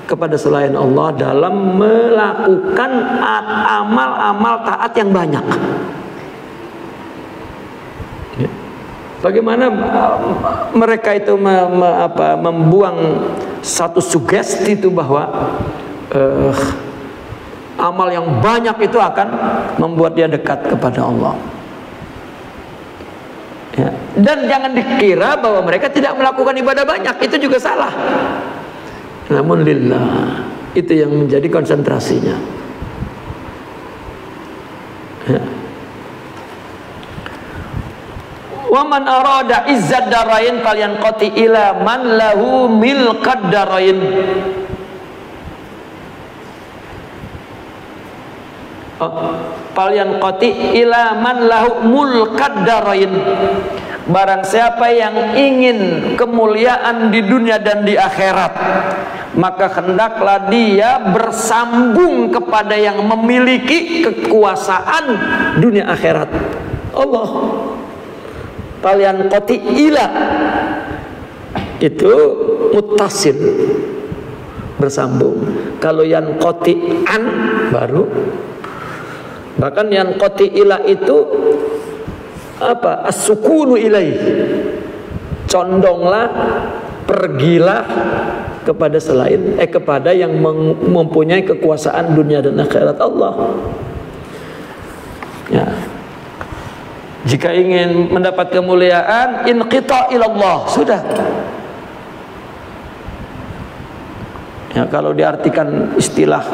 kepada selain Allah dalam melakukan amal-amal taat yang banyak. Bagaimana mereka itu membuang satu sugesti itu bahwa amal yang banyak itu akan membuat dia dekat kepada Allah. Ya. Dan jangan dikira bahwa mereka tidak melakukan ibadah banyak, itu juga salah. Namun lillah, itu yang menjadi konsentrasinya. Ya. Wa man arada izzad darain falyanqati ila man lahu milqad darain. Falyanqati ila man lahu mulqad darain. Barang siapa yang ingin kemuliaan di dunia dan di akhirat, maka hendaklah dia bersambung kepada yang memiliki kekuasaan dunia akhirat, Allah. Kalian qati ila itu muttasil, bersambung. Kalau yang qati an baru. Bahkan yang qati ila itu apa? As-sukunu ilaih. Condonglah, pergilah kepada selain kepada yang mempunyai kekuasaan dunia dan akhirat, Allah. Ya. Jika ingin mendapat kemuliaan, inqita ilallah, sudah. Ya, kalau diartikan istilah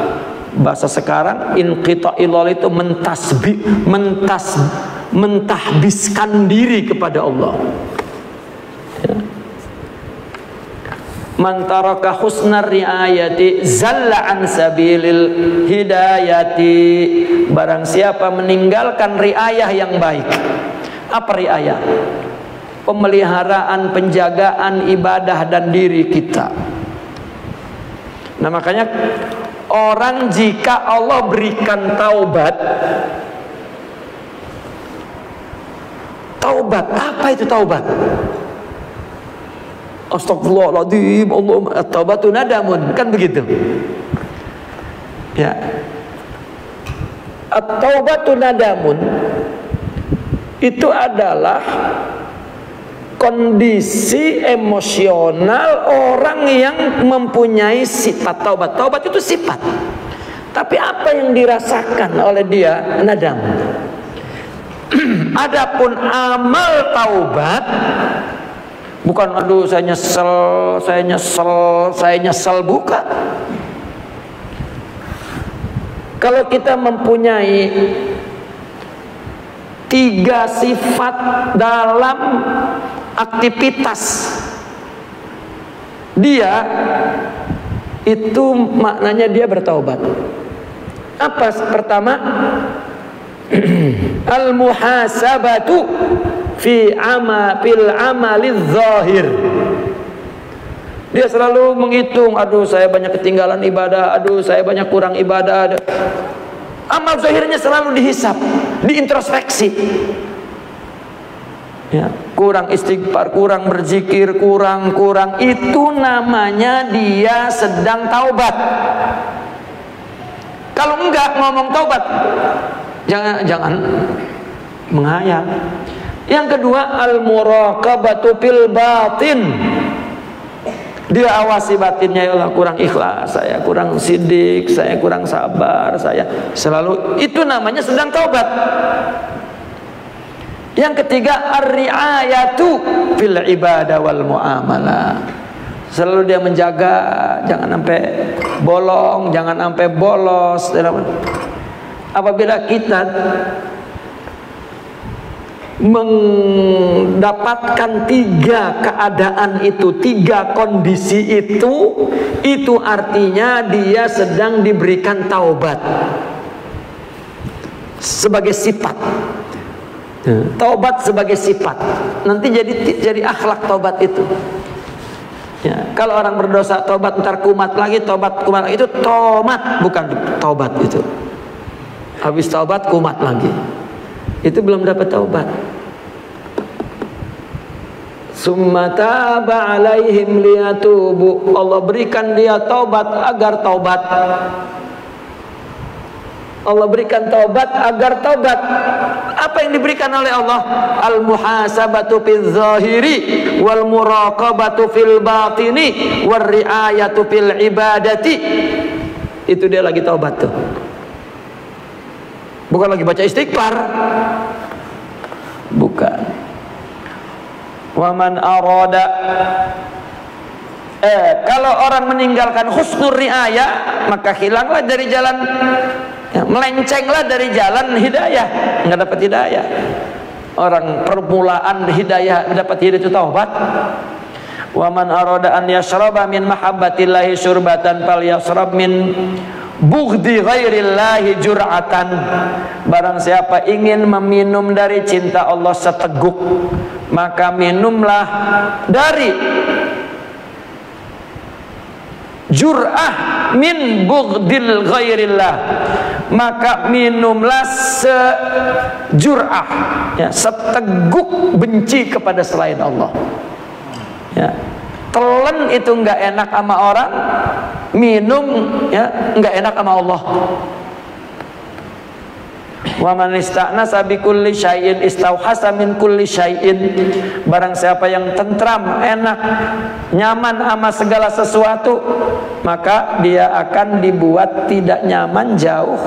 Bahasa sekarang inqita'il lil itu mentahbiskan diri kepada Allah. Ya. Man taraka husnar riayati zalla an sabilil hidayati. Barang siapa meninggalkan riayah yang baik. Apa riayah? Pemeliharaan, penjagaan ibadah dan diri kita. Nah, makanya orang jika Allah berikan taubat, apa itu taubat? Astagfirullahaladzim, Allahumma at-taubatu nadamun, kan begitu ya. At-taubatu nadamun itu adalah kondisi emosional orang yang mempunyai sifat taubat. Taubat itu sifat, tapi apa yang dirasakan oleh dia? Nadam. Adapun amal taubat bukan aduh saya nyesel, bukan. Kalau kita mempunyai 3 sifat dalam aktivitas dia, itu maknanya dia bertaubat. Apa pertama? Al-muhasabatu fil amaliz zahir. Dia selalu menghitung, aduh saya banyak ketinggalan ibadah, aduh saya banyak kurang ibadah. Amal zahirnya selalu dihisap, diintrospeksi. Ya, kurang istighfar, kurang berzikir, kurang. Itu namanya dia sedang taubat. Kalau enggak ngomong taubat, jangan menghayal. Yang kedua, al-muraqabatu fil batin. Dia awasi batinnya, ya Allah, kurang ikhlas saya, kurang sidik, saya kurang sabar, saya selalu, itu namanya sedang taubat. Yang ketiga, ar-ri'ayatu fil ibadah wal muamalah. Selalu dia menjaga, jangan sampai bolong, jangan sampai bolos. Apabila kita mendapatkan 3 keadaan itu, 3 kondisi itu artinya dia sedang diberikan taubat sebagai sifat. Taubat sebagai sifat, nanti jadi akhlak taubat itu. Ya, kalau orang berdosa taubat ntar kumat lagi, taubat kumat lagi, itu tomat, bukan taubat itu. Habis taubat kumat lagi, itu belum dapat taubat. Summa taba alaihim liyatubu. Allah berikan dia taubat agar taubat. Allah berikan taubat agar taubat. Apa yang diberikan oleh Allah? Al-muhasabatu fil zahiri wal muraqabatu fil batini war riayatu fil ibadati. Itu dia lagi taubat tuh. Bukan lagi baca istighfar. Bukan. Wa man arada, kalau orang meninggalkan husnul riayah, maka hilanglah dari jalan, ya, melencenglah dari jalan hidayah, nggak dapat hidayah. Orang permulaan hidayah dapat hidayah itu taubat. Wa man arada an yashraba min mahabbatillahi syurbatan falyashrab min bughdi ghairillahi jur'atan. Barang siapa ingin meminum dari cinta Allah seteguk, maka minumlah dari jur'ah min bughdil ghairillah, maka minumlah sejur'ah, ya, seteguk benci kepada selain Allah. Ya, telan itu nggak enak sama orang, minum ya nggak enak sama Allah. Wa man ista'nasa bi kulli syai'in istauhasa min kulli syai'in. Barang siapa yang tentram, enak, nyaman sama segala sesuatu, maka dia akan dibuat tidak nyaman jauh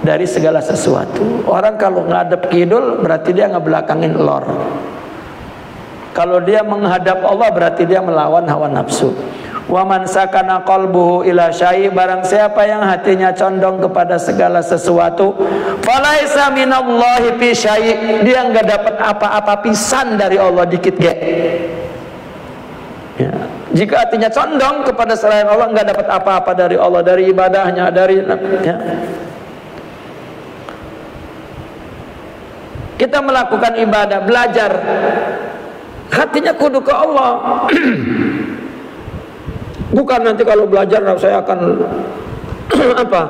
dari segala sesuatu. Orang kalau ngadep kidul berarti dia ngebelakangin lor. Kalau dia menghadap Allah berarti dia melawan hawa nafsu. Wa man sakana qalbuhu ila syai', barang siapa yang hatinya condong kepada segala sesuatu, falaisa minallahi fi syai', dia enggak dapat apa-apa pisan dari Allah dikit ge. Ya. Jika hatinya condong kepada selain Allah, enggak dapat apa-apa dari Allah, dari ibadahnya, dari ya. Kita melakukan ibadah, belajar, hatinya kudu ke Allah. Bukan nanti kalau belajar saya akan apa?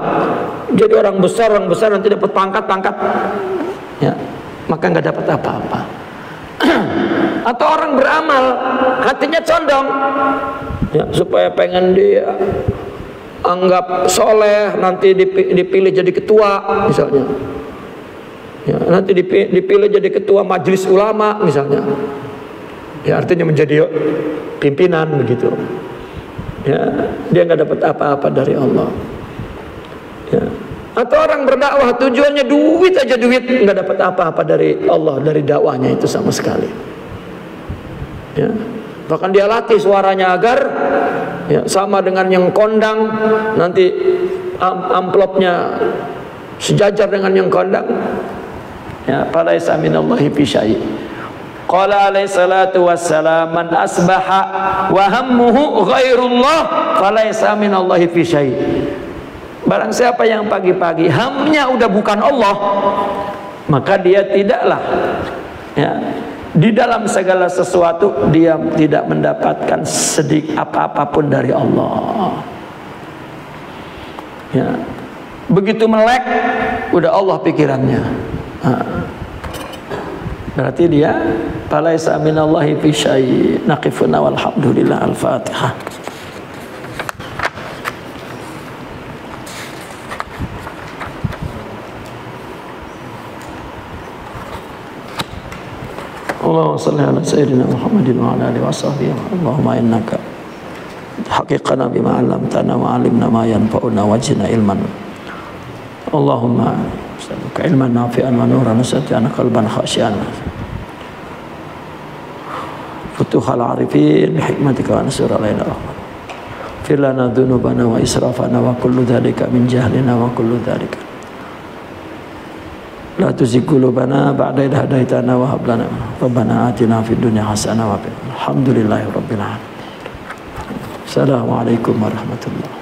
Jadi orang besar nanti dapat pangkat. Ya, maka nggak dapat apa-apa. Atau orang beramal, hatinya condong, ya, supaya pengen dia anggap soleh, nanti dipilih jadi ketua misalnya. Ya, nanti dipilih jadi ketua majelis ulama misalnya. Ya, artinya menjadi pimpinan begitu. Ya, dia nggak dapat apa-apa dari Allah. Ya. Atau orang berdakwah tujuannya duit aja, duit, nggak dapat apa-apa dari Allah, dari dakwahnya itu sama sekali. Ya. Bahkan dia latih suaranya agar ya, sama dengan yang kondang, nanti amplopnya sejajar dengan yang kondang. Ya, falaisa minallahi fi syai'. Qala alaihi salatu wassalam, man asbaha wa hammuhu ghairullah falaisa minallahi fi syai'. Barang siapa yang pagi-pagi hamnya udah bukan Allah, maka dia tidaklah ya, di dalam segala sesuatu dia tidak mendapatkan sedikit apa-apapun dari Allah. Ya. Begitu melek udah Allah pikirannya. Berarti dia falaisa minallahi fi syai'. Naqifuna walhamdulillah. Al-Fatihah. Allahumma salli ala sayyidina Muhammadin wa ala alihi wa sahbihi. Allahumma innaka haqiqana bima 'allamtana wa 'allimna ma yanfa'una wajina ilman. Allahumma as'aluka ilman nafi'an wa nuran sati'an qalban khashi'an futuhal arifin hikmatika wa nasur alaina rahmat fir lana dhunubana wa israfana wa kullu dhalika min jahlina wa kullu dhalika la tuzigh qulubana ba'da idh hadaitana wa hab lana rabbana atina fid dunya hasanah wa fil alhamdulillahi rabbil alamin. Assalamualaikum warahmatullahi